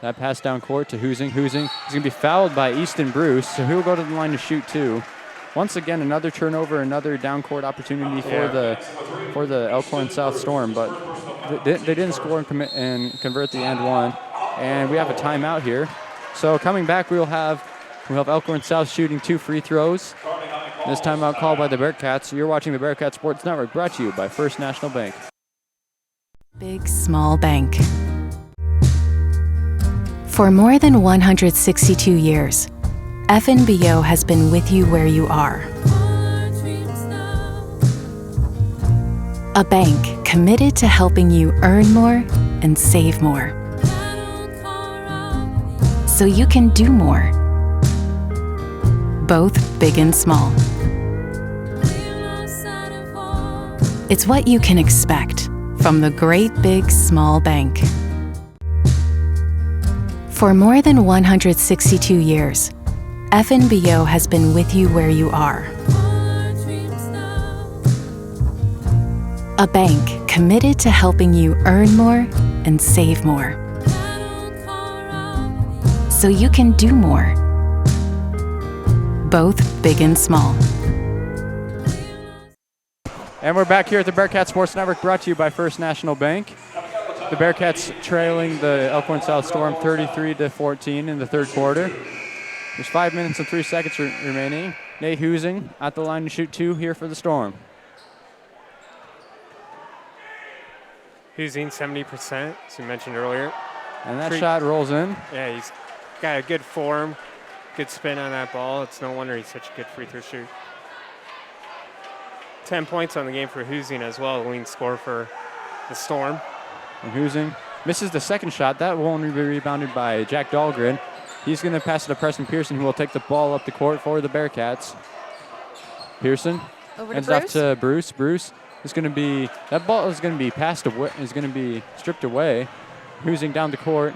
That pass down court to Hoosing. Hoosing is going to be fouled by Easton Bruce, so he'll go to the line to shoot 2. Once again, another turnover, another down court opportunity for the Elkhorn South Storm, but they didn't score and convert the end one, and we have a timeout here. So coming back, we'll have Elkhorn South shooting 2 free throws. This timeout called by the Bearcats. You're watching the Bearcat Sports Network, brought to you by First National Bank. Big Small Bank. For more than 162 years, FNBO has been with you where you are. A bank committed to helping you earn more and save more, so you can do more, both big and small. It's what you can expect from the great big small bank. For more than 162 years, FNBO has been with you where you are. A bank committed to helping you earn more and save more, so you can do more, both big and small. And we're back here at the Bearcat Sports Network, brought to you by First National Bank. The Bearcats trailing the Elkhorn South Storm 33-14 in the third quarter. There's 5 minutes and 3 seconds remaining. Nate Hoosing at the line to shoot 2 here for the Storm. Hoosing 70%, as you mentioned earlier. And that shot rolls in. Yeah, he's got a good form, good spin on that ball. It's no wonder he's such a good free throw shooter. 10 points on the game for Hoosing as well, the leading score for the Storm. And Hoosing misses the second shot. That will only be rebounded by Jack Dahlgren. He's going to pass it to Preston Pearson, who will take the ball up the court for the Bearcats. Pearson ends off to Bruce. Bruce is going to be, that ball is going to be passed away, is going to be stripped away. Hoosing down the court.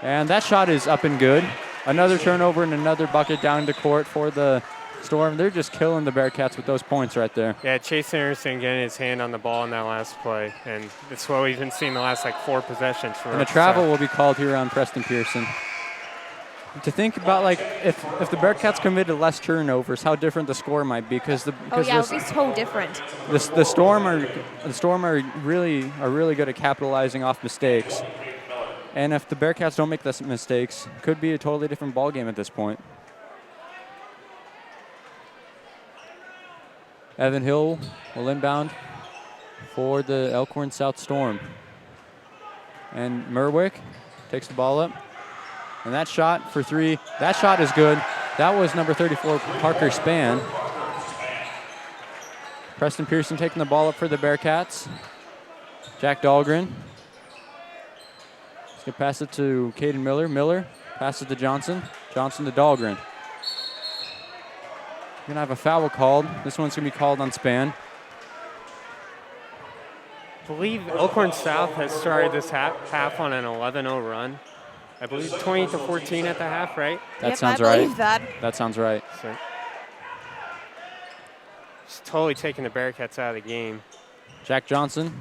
And that shot is up and good. Another turnover and another bucket down the court for the Storm. They're just killing the Bearcats with those points right there. Yeah, Chase Anderson getting his hand on the ball in that last play. And that's what we've been seeing the last 4 possessions. And the travel will be called here on Preston Pearson. To think about, if the Bearcats committed less turnovers, how different the score might be, because it would be so different. The Storm are really good at capitalizing off mistakes, and if the Bearcats don't make those mistakes, it could be a totally different ball game at this point. Evan Hill will inbound for the Elkhorn South Storm, and Merwick takes the ball up. And that shot for 3, that shot is good. That was number 34, Parker Spann. Preston Pearson taking the ball up for the Bearcats. Jack Dahlgren. He's going to pass it to Caden Miller. Miller passes to Johnson. Johnson to Dahlgren. We're going to have a foul called. This one's going to be called on Spann. I believe Elkhorn South has started this half on an 11-0 run. I believe 20-14 at the half, right? That sounds right. I believe that. That sounds right. So, just totally taking the Bearcats out of the game. Jack Johnson.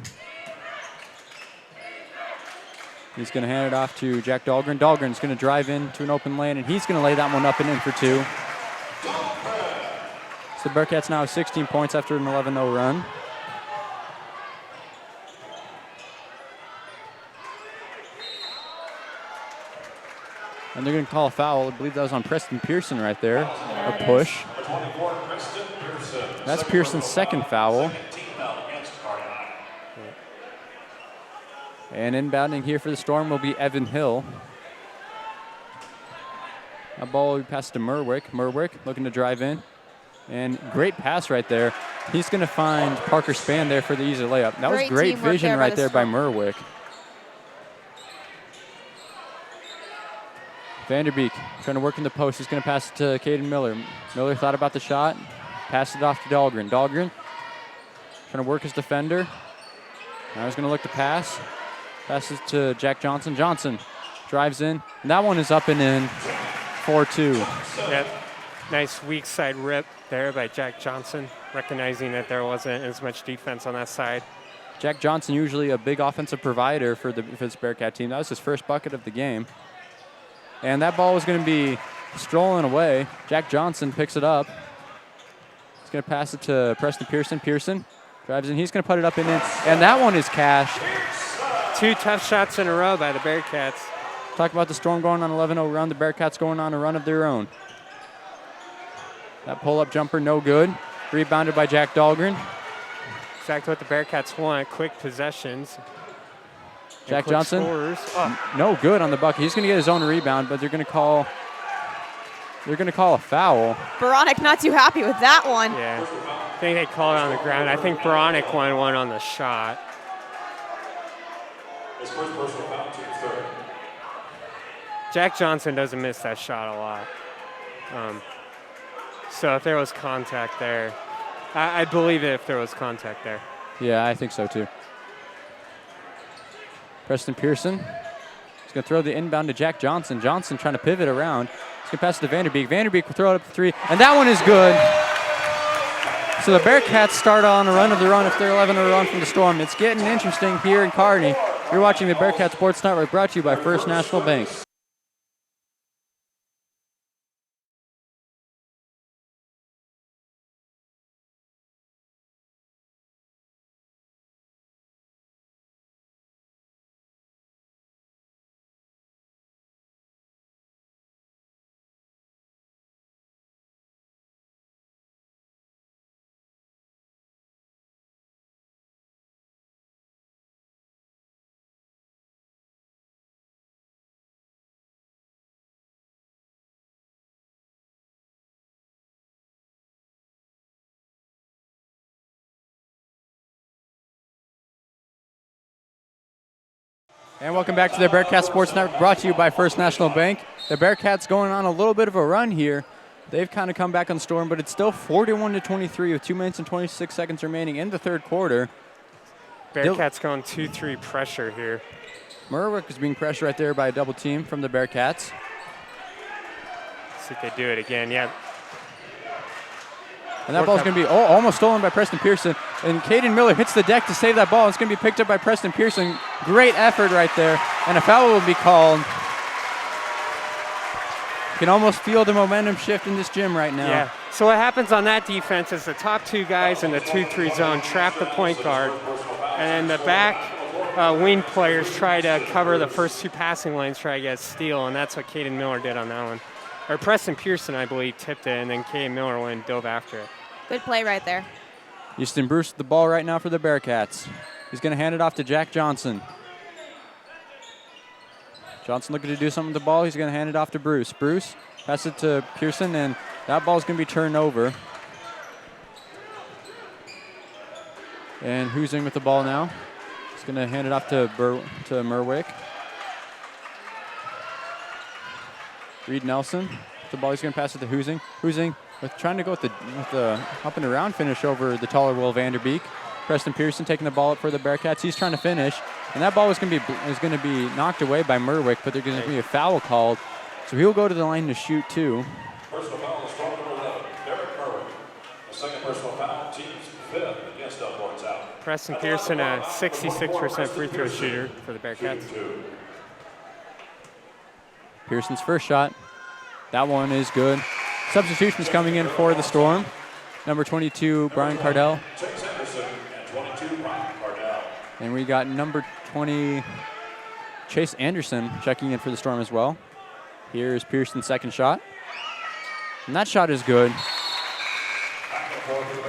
He's going to hand it off to Jack Dahlgren. Dahlgren's going to drive into an open lane, and he's going to lay that one up and in for 2. So the Bearcats now have 16 points after an 11-0 run. And they're going to call a foul. I believe that was on Preston Pearson right there. A push. That's Pearson's second foul. And inbounding here for the Storm will be Evan Hill. A ball will be passed to Merwick. Merwick looking to drive in. And great pass right there. He's going to find Parker Spann there for the easy layup. That was great vision right there by Merwick. Vanderbeek trying to work in the post. He's going to pass it to Caden Miller. Miller thought about the shot. Passed it off to Dahlgren. Dahlgren trying to work his defender. Now he's going to look to pass. Passes to Jack Johnson. Johnson drives in. And that one is up and in. 4-2. Yeah, Nice weak side rip there by Jack Johnson, recognizing that there wasn't as much defense on that side. Jack Johnson, usually a big offensive provider for this Bearcat team. That was his first bucket of the game. And that ball was going to be strolling away. Jack Johnson picks it up. He's going to pass it to Preston Pearson. Pearson drives in. He's going to put it up and in. And that one is cashed. 2 tough shots in a row by the Bearcats. Talk about the Storm going on 11-0 run. The Bearcats going on a run of their own. That pull-up jumper, no good. Rebounded by Jack Dahlgren. Exactly what the Bearcats want, quick possessions. Jack Johnson, no good on the bucket. He's going to get his own rebound, but they're going to call a foul. Beranek not too happy with that one. Yeah, I think they called it on the ground. I think Beranek won one on the shot. His first personal foul, team's third. Jack Johnson doesn't miss that shot a lot. So if there was contact there, I'd believe it if there was contact there. Yeah, I think so too. Preston Pearson. He's going to throw the inbound to Jack Johnson. Johnson trying to pivot around. He's going to pass it to Vanderbeek. Vanderbeek will throw it up the 3, and that one is good. So the Bearcats start on a run of their own if they're 11-0 run from the Storm. It's getting interesting here in Kearney. You're watching the Bearcat Sports Network, brought to you by First National Bank. And welcome back to the Bearcat Sports Network, brought to you by First National Bank. The Bearcats going on a little bit of a run here. They've kind of come back on the Storm, but it's still 41-23 with 2 minutes and 26 seconds remaining in the third quarter. Bearcats going 2-3 pressure here. Merwick is being pressured right there by a double team from the Bearcats. See if they do it again. Yeah. And that ball's going to be almost stolen by Preston Pearson. And Caden Miller hits the deck to save that ball. It's going to be picked up by Preston Pearson. Great effort right there. And a foul will be called. You can almost feel the momentum shift in this gym right now. Yeah. So what happens on that defense is the top 2 guys in the 2-3 zone trap the point guard. And then the back wing players try to cover the first 2 passing lanes, try to get a steal. And that's what Caden Miller did on that one. Or Preston Pearson, I believe, tipped it, and then Caden Miller went and dove after it. Good play right there. Easton Bruce with the ball right now for the Bearcats. He's going to hand it off to Jack Johnson. Johnson looking to do something with the ball. He's going to hand it off to Bruce. Bruce pass it to Pearson, and that ball's going to be turned over. And Husing with the ball now. He's going to hand it off to Merwick. Reed Nelson. The ball, he's going to pass it to Husing. Husing trying to go with the up and around finish over the taller Will Vanderbeek. Preston Pearson taking the ball up for the Bearcats. He's trying to finish, and that ball is going to be knocked away by Merwick, but there's going to be a foul called, so he'll go to the line to shoot too. Personal foul on Storm number 11, Derek Merwick. The second personal foul, team's 5th against Elkhorn's out. Preston Pearson, a 66% free throw shooter for the Bearcats. Pearson's first shot. That one is good. Substitutions coming in for the Storm. Number 22, Brian Cardell. Chase Anderson and 22, Brian Cardell. And we got number 20, Chase Anderson, checking in for the Storm as well. Here's Pearson's second shot. And that shot is good.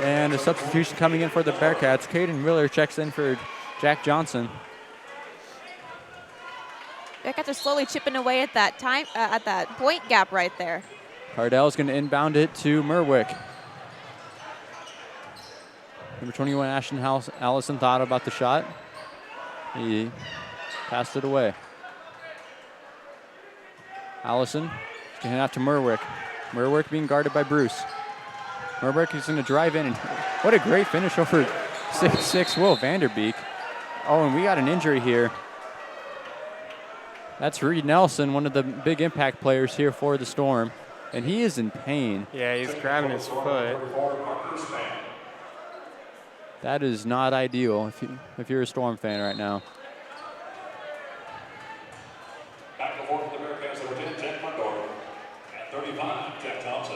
And a substitution coming in for the Bearcats. Caden Miller checks in for Jack Johnson. Bearcats are slowly chipping away at that point gap right there. Cardell's going to inbound it to Merwick. Number 21, Ashton Allison thought about the shot. He passed it away. Allison going to hand off to Merwick. Merwick being guarded by Bruce. Merwick is going to drive in, and what a great finish over 6'6" Will Vanderbeek. Oh, and we got an injury here. That's Reed Nelson, one of the big impact players here for the Storm. And he is in pain. Yeah, he's grabbing his foot. That is not ideal if you're a Storm fan right now.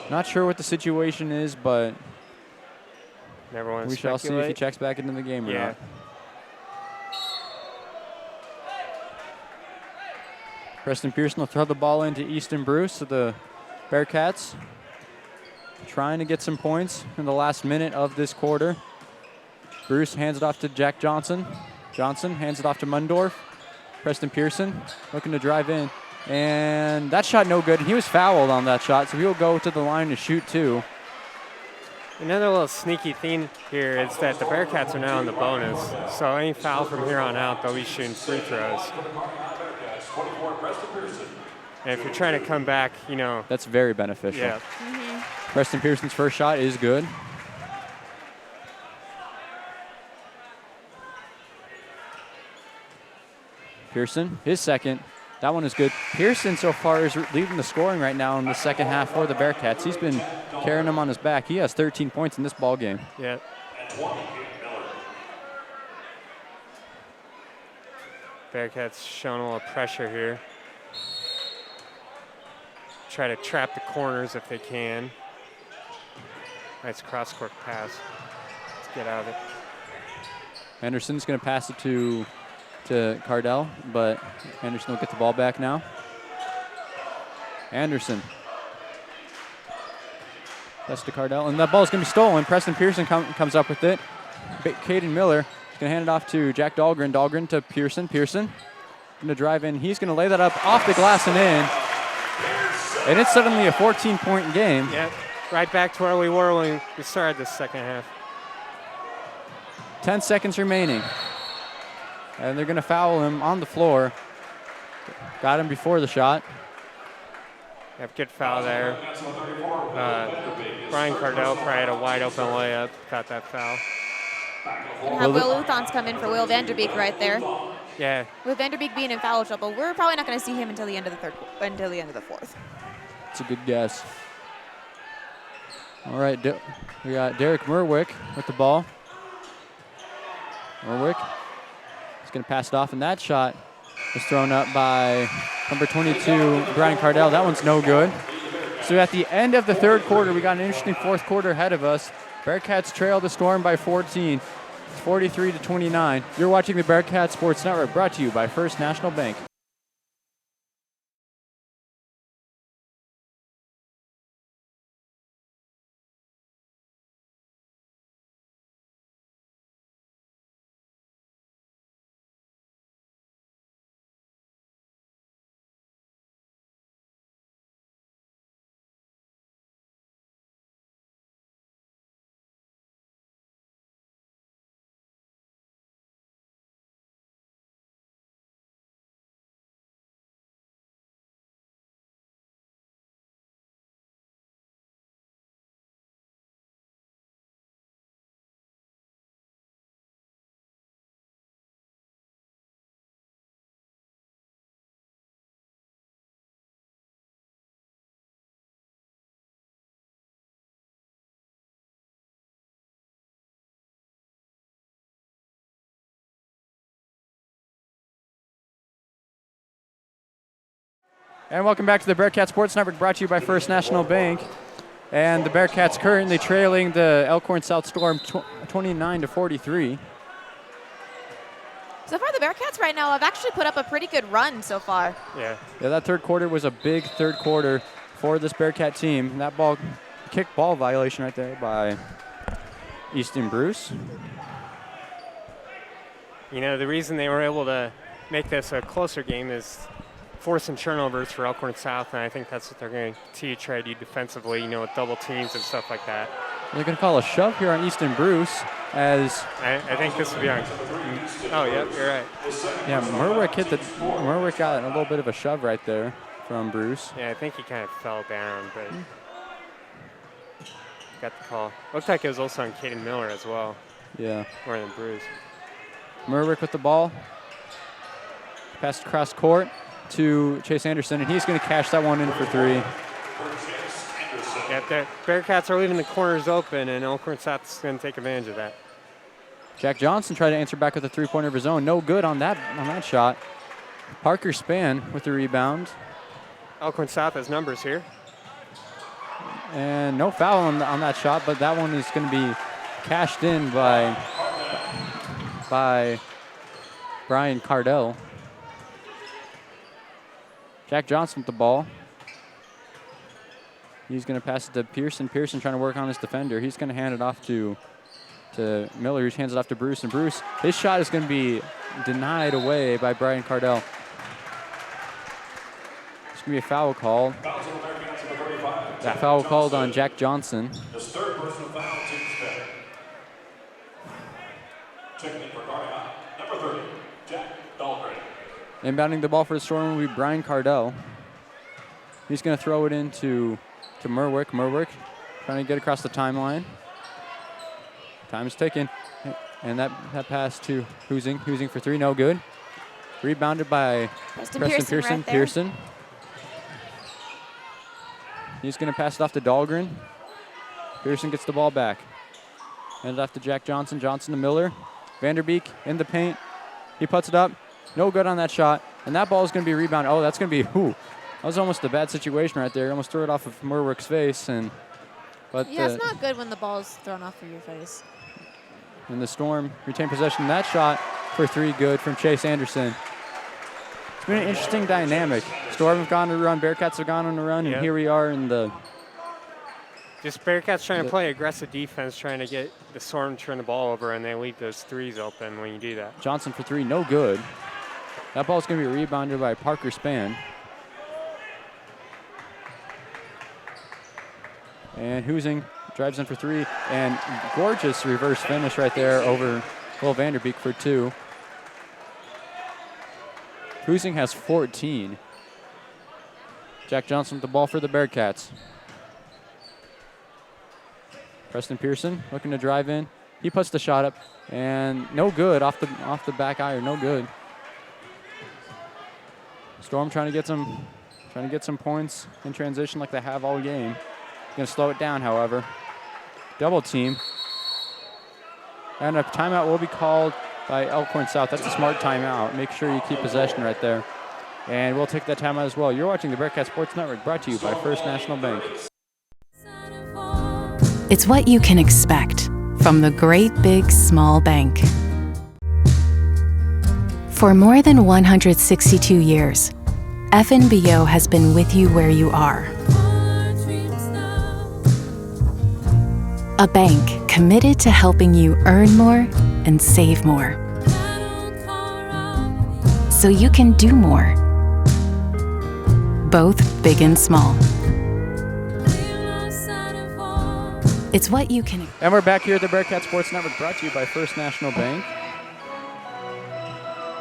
Not sure what the situation is, but we shall see if he checks back into the game or not. Preston Pearson will throw the ball into Easton Bruce, so the Bearcats trying to get some points in the last minute of this quarter. Bruce hands it off to Jack Johnson. Johnson hands it off to Mundorf. Preston Pearson looking to drive in. And that shot no good. And he was fouled on that shot, so he'll go to the line to shoot two. Another little sneaky thing here is that the Bearcats are now in the bonus. So any foul from here on out, they'll be shooting free throws. And if you're trying to come back, you know. That's very beneficial. Yeah. Preston Pearson's first shot is good. Pearson, his second. That one is good. Pearson so far is leading the scoring right now in the second half for the Bearcats. He's been carrying them on his back. He has 13 points in this ball game. Yeah. Bearcats showing a little pressure here. Try to trap the corners if they can. Nice cross-court pass. Let's get out of it. Anderson's going to pass it to Cardell, but Anderson will get the ball back now. Anderson. That's to Cardell, and that ball's going to be stolen. Preston Pearson comes up with it. Caden Miller is going to hand it off to Jack Dahlgren. Dahlgren to Pearson. Pearson going to drive in. He's going to lay that up off the glass and in. And it's suddenly a 14-point game. Yep, right back to where we were when we started this second half. 10 seconds remaining. And they're going to foul him on the floor. Got him before the shot. Yep, good foul there. Brian Cardell probably had a wide open layup. Got that foul. And have Will Luthans come in for Will Vanderbeek right there. Yeah. With Vanderbeek being in foul trouble, we're probably not going to see him until the end of the fourth. That's a good guess. All right, we got Derek Merwick with the ball. Merwick is going to pass it off, and that shot was thrown up by number 22, Brian Cardell. That one's no good. So at the end of the third quarter, we got an interesting fourth quarter ahead of us. Bearcats trail the Storm by 14. It's 43-29. You're watching the Bearcat Sports Network, brought to you by First National Bank. And welcome back to the Bearcat Sports Network, brought to you by First National Bank. And the Bearcats currently trailing the Elkhorn South Storm 29-43. So far, the Bearcats right now have actually put up a pretty good run so far. Yeah, that third quarter was a big third quarter for this Bearcat team. And that kick ball violation right there by Easton Bruce. You know, the reason they were able to make this a closer game is forcing turnovers for Elkhorn South, and I think that's what they're going to try to do defensively, you know, with double teams and stuff like that. They're going to call a shove here on Easton Bruce as... I think this will be on... Oh, yep, you're right. Yeah, Merwick got a little bit of a shove right there from Bruce. Yeah, I think he kind of fell down, but got the call. Looks like it was also on Caden Miller as well. Yeah. More than Bruce. Merwick with the ball. Passed across court to Chase Anderson, and he's going to cash that one in for three. Yeah, the Bearcats are leaving the corners open, and Elkhorn South's going to take advantage of that. Jack Johnson tried to answer back with a three-pointer of his own. No good on that shot. Parker Spann with the rebound. Elkhorn South has numbers here. And no foul on that shot, but that one is going to be cashed in by Brian Cardell. Jack Johnson with the ball. He's going to pass it to Pearson. Pearson trying to work on his defender. He's going to hand it off to Miller, who hands it off to Bruce. And Bruce, his shot is going to be denied away by Brian Cardell. It's going to be a foul call. That foul called on Jack Johnson. The third personal foul, team State. Checking in for Kearney, number 30, Jack Dahlgren. Inbounding the ball for the Storm will be Brian Cardell. He's going to throw it into Merwick. Merwick trying to get across the timeline. Time is ticking. And that pass to Hoosing. Hoosing for three, no good. Rebounded by Preston Pearson. Right there. Pearson. He's going to pass it off to Dahlgren. Pearson gets the ball back. Hand it off to Jack Johnson. Johnson to Miller. Vanderbeek in the paint. He puts it up. No good on that shot. And that ball is going to be rebounded. Oh, that's going to be, that was almost a bad situation right there. Almost threw it off of Merwick's face. But Yeah, it's not good when the ball is thrown off of your face. And the Storm retain possession. That shot for three, good from Chase Anderson. It's been an interesting dynamic. Storm have gone on a run, Bearcats have gone on a run, and here we are in the... Just Bearcats trying to play aggressive defense, trying to get the Storm to turn the ball over, and they leave those threes open when you do that. Johnson for three, no good. That ball's going to be rebounded by Parker Spann. And Hoosing drives in for three, and gorgeous reverse finish right there over Will Vanderbeek for two. Hoosing has 14. Jack Johnson with the ball for the Bearcats. Preston Pearson looking to drive in. He puts the shot up, and no good off the back iron, no good. Storm trying to get some points in transition like they have all game. Going to slow it down, however. Double team. And a timeout will be called by Elkhorn South. That's a smart timeout. Make sure you keep possession right there. And we'll take that timeout as well. You're watching the Bearcat Sports Network, brought to you by First National Bank. It's what you can expect from the great big small bank. For more than 162 years, FNBO has been with you where you are. A bank committed to helping you earn more and save more, so you can do more, both big and small. It's what you can. And we're back here at the Bearcat Sports Network, brought to you by First National Bank.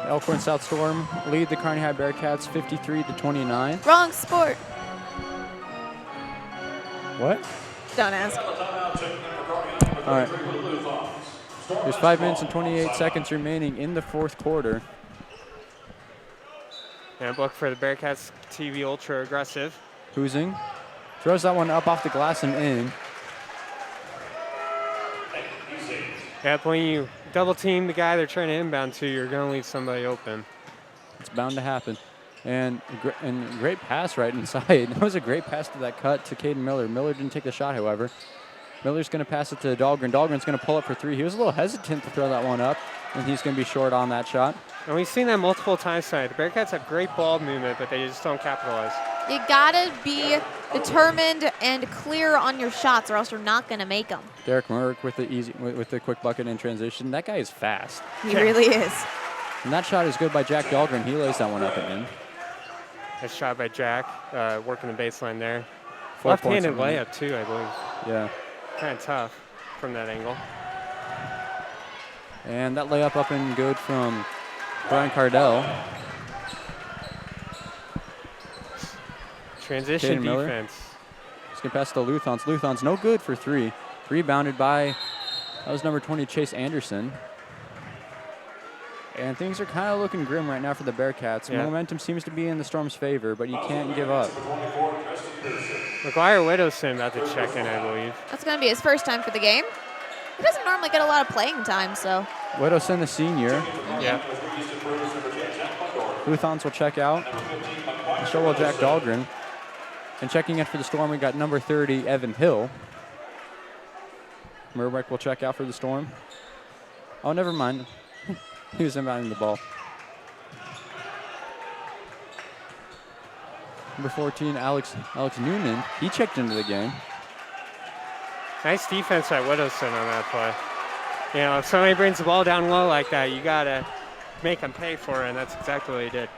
Elkhorn South Storm lead the Kearney High Bearcats 53-29. Wrong sport. What? Don't ask. All right. There's 5 minutes and 28 seconds remaining in the fourth quarter. And look for the Bearcats to be ultra aggressive. Hoosing throws that one up off the glass and in. Yep, when you double team the guy they're trying to inbound to, you're going to leave somebody open. It's bound to happen. And great pass right inside. That was a great pass to that cut to Caden Miller. Miller didn't take the shot, however. Miller's going to pass it to Dahlgren. Dahlgren's going to pull up for three. He was a little hesitant to throw that one up, and he's going to be short on that shot. And we've seen that multiple times tonight. The Bearcats have great ball movement, but they just don't capitalize. You gotta be determined and clear on your shots, or else you're not gonna make them. Derek Merrick with the quick bucket in transition. That guy is fast. He really is. And that shot is good by Jack Dahlgren. He lays that one up and in. Nice shot by Jack, working the baseline there. 4 points. Left-handed layup too, I believe. Yeah. Kind of tough from that angle. And that layup up and good from Brian Cardell. Transition defense. He's going to pass to Luthans. Luthans no good for three. Rebounded by, that was number 20, Chase Anderson. And things are kind of looking grim right now for the Bearcats. Yeah. Momentum seems to be in the Storm's favor, but you can't give up. McGuire Widowson about to check in, I believe. That's going to be his first time for the game. He doesn't normally get a lot of playing time, so. Widowson, the senior. Yeah. Luthans will check out. So will Jack Dahlgren. And checking in for the Storm, we got number 30, Evan Hill. Murbeck will check out for the Storm. Oh, never mind. He was inbounding the ball. Number 14, Alex Noonan. He checked into the game. Nice defense by Widowson on that play. You know, if somebody brings the ball down low like that, you got to make them pay for it, and that's exactly what he did.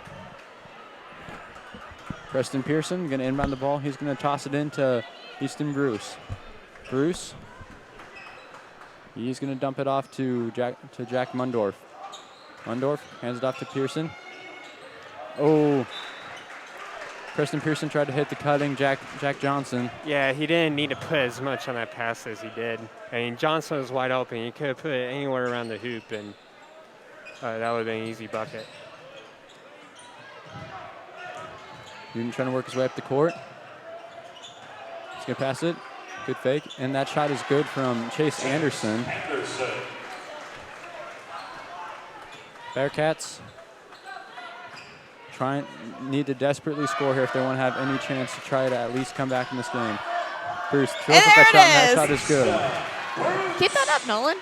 Preston Pearson going to inbound the ball. He's going to toss it into Easton Bruce. Bruce. He's going to dump it off to Jack Mundorf. Mundorf hands it off to Pearson. Oh. Preston Pearson tried to hit the cutting Jack Johnson. Yeah, he didn't need to put as much on that pass as he did. I mean, Johnson was wide open. He could have put it anywhere around the hoop, and that would have been an easy bucket. Newton trying to work his way up the court. He's going to pass it. Good fake. And that shot is good from Chase Anderson. Bearcats need to desperately score here if they want to have any chance to try to at least come back in this game. Bruce throws up that shot, and that shot is good. Keep that up, Nolan.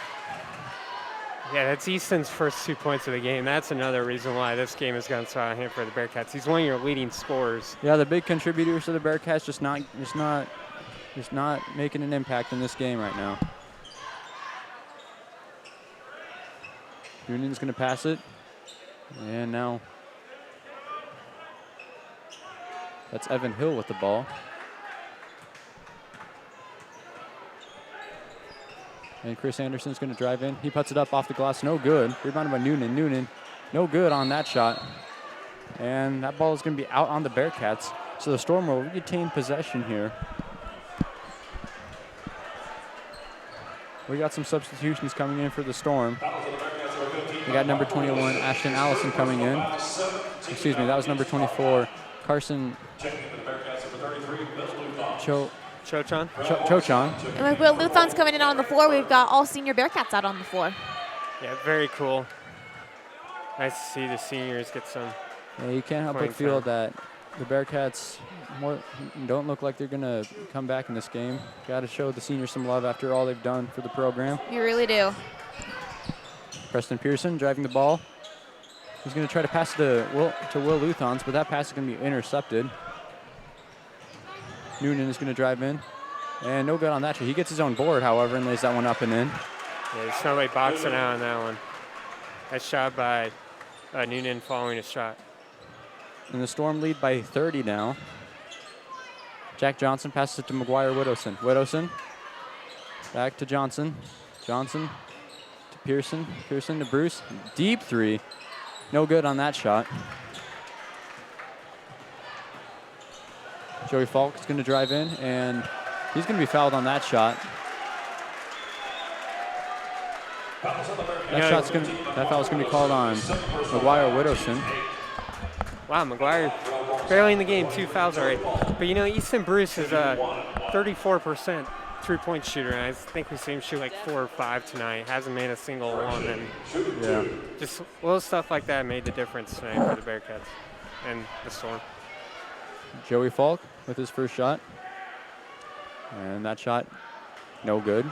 Yeah, that's Easton's first 2 points of the game. That's another reason why this game has gone so out of hand for the Bearcats. He's one of your leading scorers. Yeah, the big contributors to the Bearcats just not making an impact in this game right now. Union's going to pass it, and now that's Evan Hill with the ball. And Chris Anderson's going to drive in. He puts it up off the glass. No good. Rebounded by Noonan. Noonan, no good on that shot. And that ball is going to be out on the Bearcats. So the Storm will retain possession here. We got some substitutions coming in for the Storm. We got number 21, Ashton Allison, coming in. Excuse me, that was number 24, Carson Chochan. And with Will Luthon's coming in on the floor, we've got all senior Bearcats out on the floor. Yeah, very cool. Nice to see the seniors get some. Yeah, you can't help but feel that the Bearcats don't look like they're going to come back in this game. Got to show the seniors some love after all they've done for the program. You really do. Preston Pearson driving the ball. He's going to try to pass it to Will Luthans, but that pass is going to be intercepted. Noonan is going to drive in. And no good on that shot. He gets his own board, however, and lays that one up and in. Yeah, there's somebody boxing out on that one. Nice shot by Noonan following his shot. And the Storm lead by 30 now. Jack Johnson passes it to McGuire Widowson. Widowson back to Johnson. Johnson to Pearson. Pearson to Bruce. Deep three. No good on that shot. Joey Falk is going to drive in, and he's going to be fouled on that shot. That foul's going to be called on McGuire Widowson. Wow, McGuire barely in the game, 2 fouls already. But you know, Easton Bruce is a 34% three-point shooter, and I think we've seen him shoot like 4 or 5 tonight. Hasn't made a single one, and yeah, just little stuff like that made the difference tonight for the Bearcats and the Storm. Joey Falk with his first shot, and that shot, no good.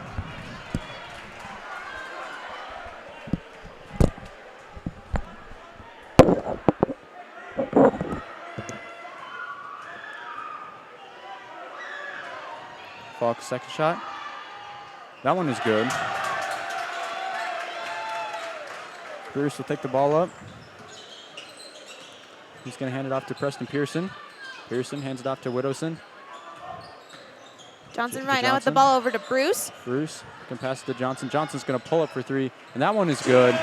Falk's second shot. That one is good. Bruce will take the ball up. He's going to hand it off to Preston Pearson. Pearson hands it off to Widowson. Johnson right now with the ball over to Bruce. Bruce can pass it to Johnson. Johnson's going to pull up for three, and that one is good.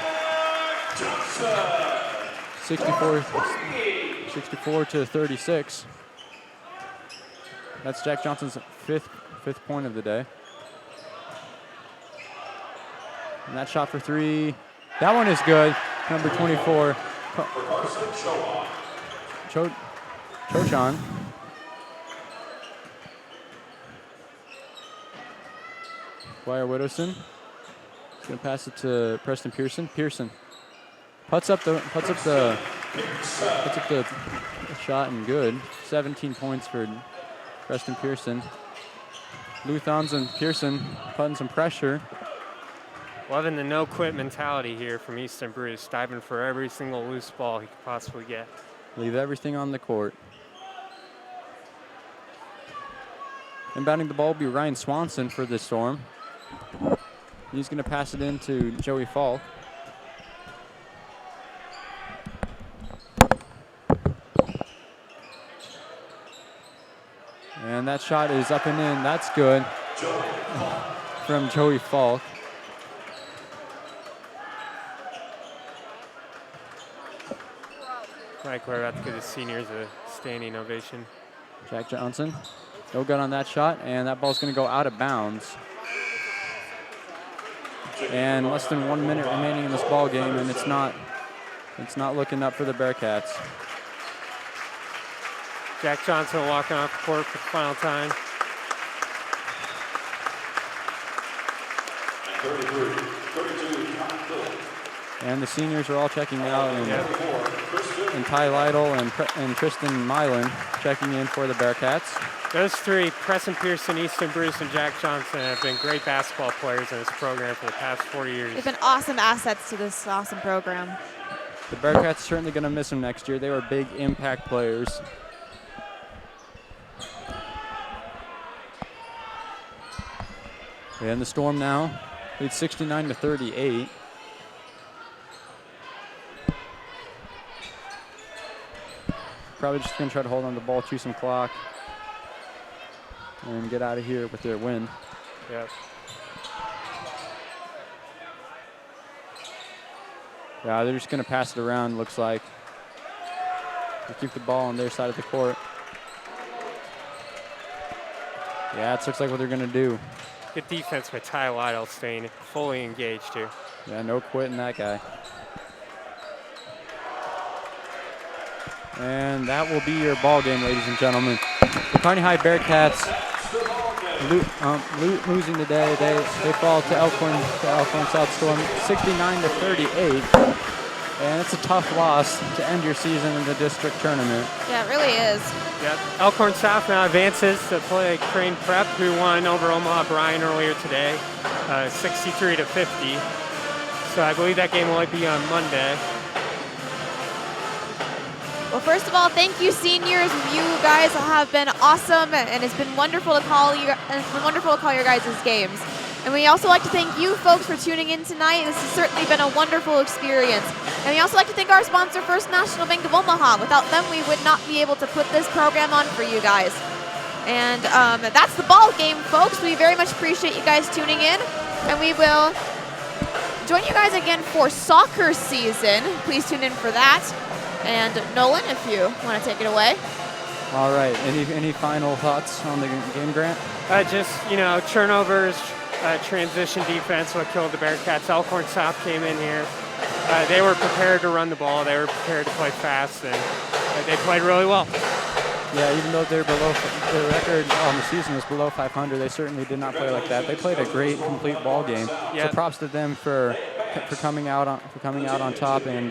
64 to 36. That's Jack Johnson's fifth point of the day. And that shot for three, that one is good. number 24, Chochan. Dwyer Widowson. He's going to pass it to Preston Pearson. Pearson puts up the shot and good. 17 points for Preston Pearson. Luthans and Pearson putting some pressure. Loving the no-quit mentality here from Easton Bruce, diving for every single loose ball he could possibly get. Leave everything on the court. Inbounding the ball will be Ryan Swanson for the Storm. He's going to pass it in to Joey Falk. And that shot is up and in. That's good from Joey Falk. Like we're about to give the seniors a standing ovation. Jack Johnson, no good on that shot, and that ball's going to go out of bounds. And less than 1 minute remaining in this ball game, and it's not looking up for the Bearcats. Jack Johnson walking off the court for the final time. 33, And the seniors are all checking out, and Ty Lytle and Tristan Milan checking in for the Bearcats. Those three, Preston Pearson, Easton Bruce, and Jack Johnson, have been great basketball players in this program for the past 4 years. They've been awesome assets to this awesome program. The Bearcats are certainly going to miss them next year. They were big impact players. And the Storm now leads 69-38. Probably just going to try to hold on to the ball, chew some clock, and get out of here with their win. Yep. Yeah, they're just going to pass it around, looks like. They keep the ball on their side of the court. Yeah, it looks like what they're going to do. Good defense by Ty Lytle, staying fully engaged here. Yeah, no quitting that guy. And that will be your ball game, ladies and gentlemen. The Kearney High Bearcats losing today. They fall to Elkhorn South Storm 69-38. And it's a tough loss to end your season in the district tournament. Yeah, it really is. Yep. Elkhorn South now advances to play Crane Prep, who won over Omaha Bryan earlier today, 63-50. So I believe that game will be on Monday. Well, first of all, thank you, seniors. You guys have been awesome, and it's been wonderful to call you. And it's been wonderful to call your guys' games. And we also like to thank you folks for tuning in tonight. This has certainly been a wonderful experience. And we also like to thank our sponsor, First National Bank of Omaha. Without them, we would not be able to put this program on for you guys. And that's the ball game, folks. We very much appreciate you guys tuning in, and we will join you guys again for soccer season. Please tune in for that. And Nolan, if you want to take it away. All right. Any final thoughts on the game, Grant? Just, turnovers, transition defense, what killed the Bearcats. Elkhorn South came in here. They were prepared to run the ball. They were prepared to play fast, and they played really well. Yeah, even though their record on the season was below 500, they certainly did not play like that. They played a great, complete ball game. Yep. So props to them for coming out on top, and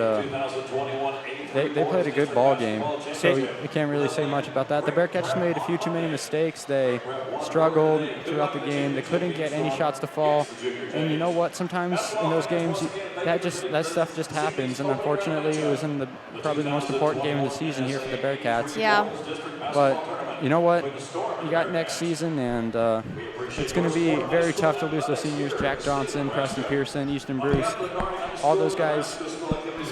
they played a good ball game. So you can't really say much about that. The Bearcats just made a few too many mistakes. They struggled throughout the game. They couldn't get any shots to fall. And you know what? Sometimes in those games, that stuff just happens. And unfortunately, it was in probably the most important game of the season here for the Bearcats. Yeah. But you know what? You got next season, and it's going to be very tough to lose those seniors. Jack Johnson, Preston Pearson, Easton Bruce, all those guys.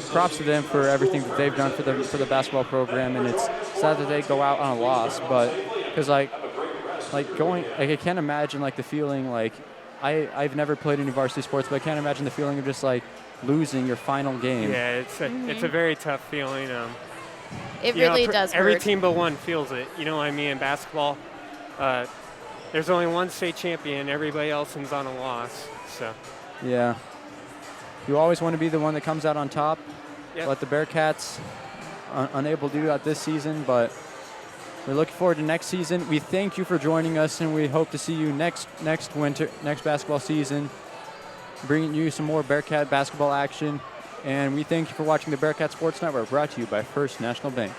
Props to them for everything that they've done for the basketball program, and it's sad that they go out on a loss. But because I can't imagine the feeling I've never played any varsity sports, but I can't imagine the feeling of just losing your final game. Yeah, it's a very tough feeling. It really does Every hurt. team but one feels it. You know what I mean? In basketball, there's only one state champion. Everybody else is on a loss. So. Yeah. You always want to be the one that comes out on top. Yep. But the Bearcats unable to do that this season, but we're looking forward to next season. We thank you for joining us, and we hope to see you next basketball season, bringing you some more Bearcat basketball action. And we thank you for watching the Bearcat Sports Network, brought to you by First National Bank.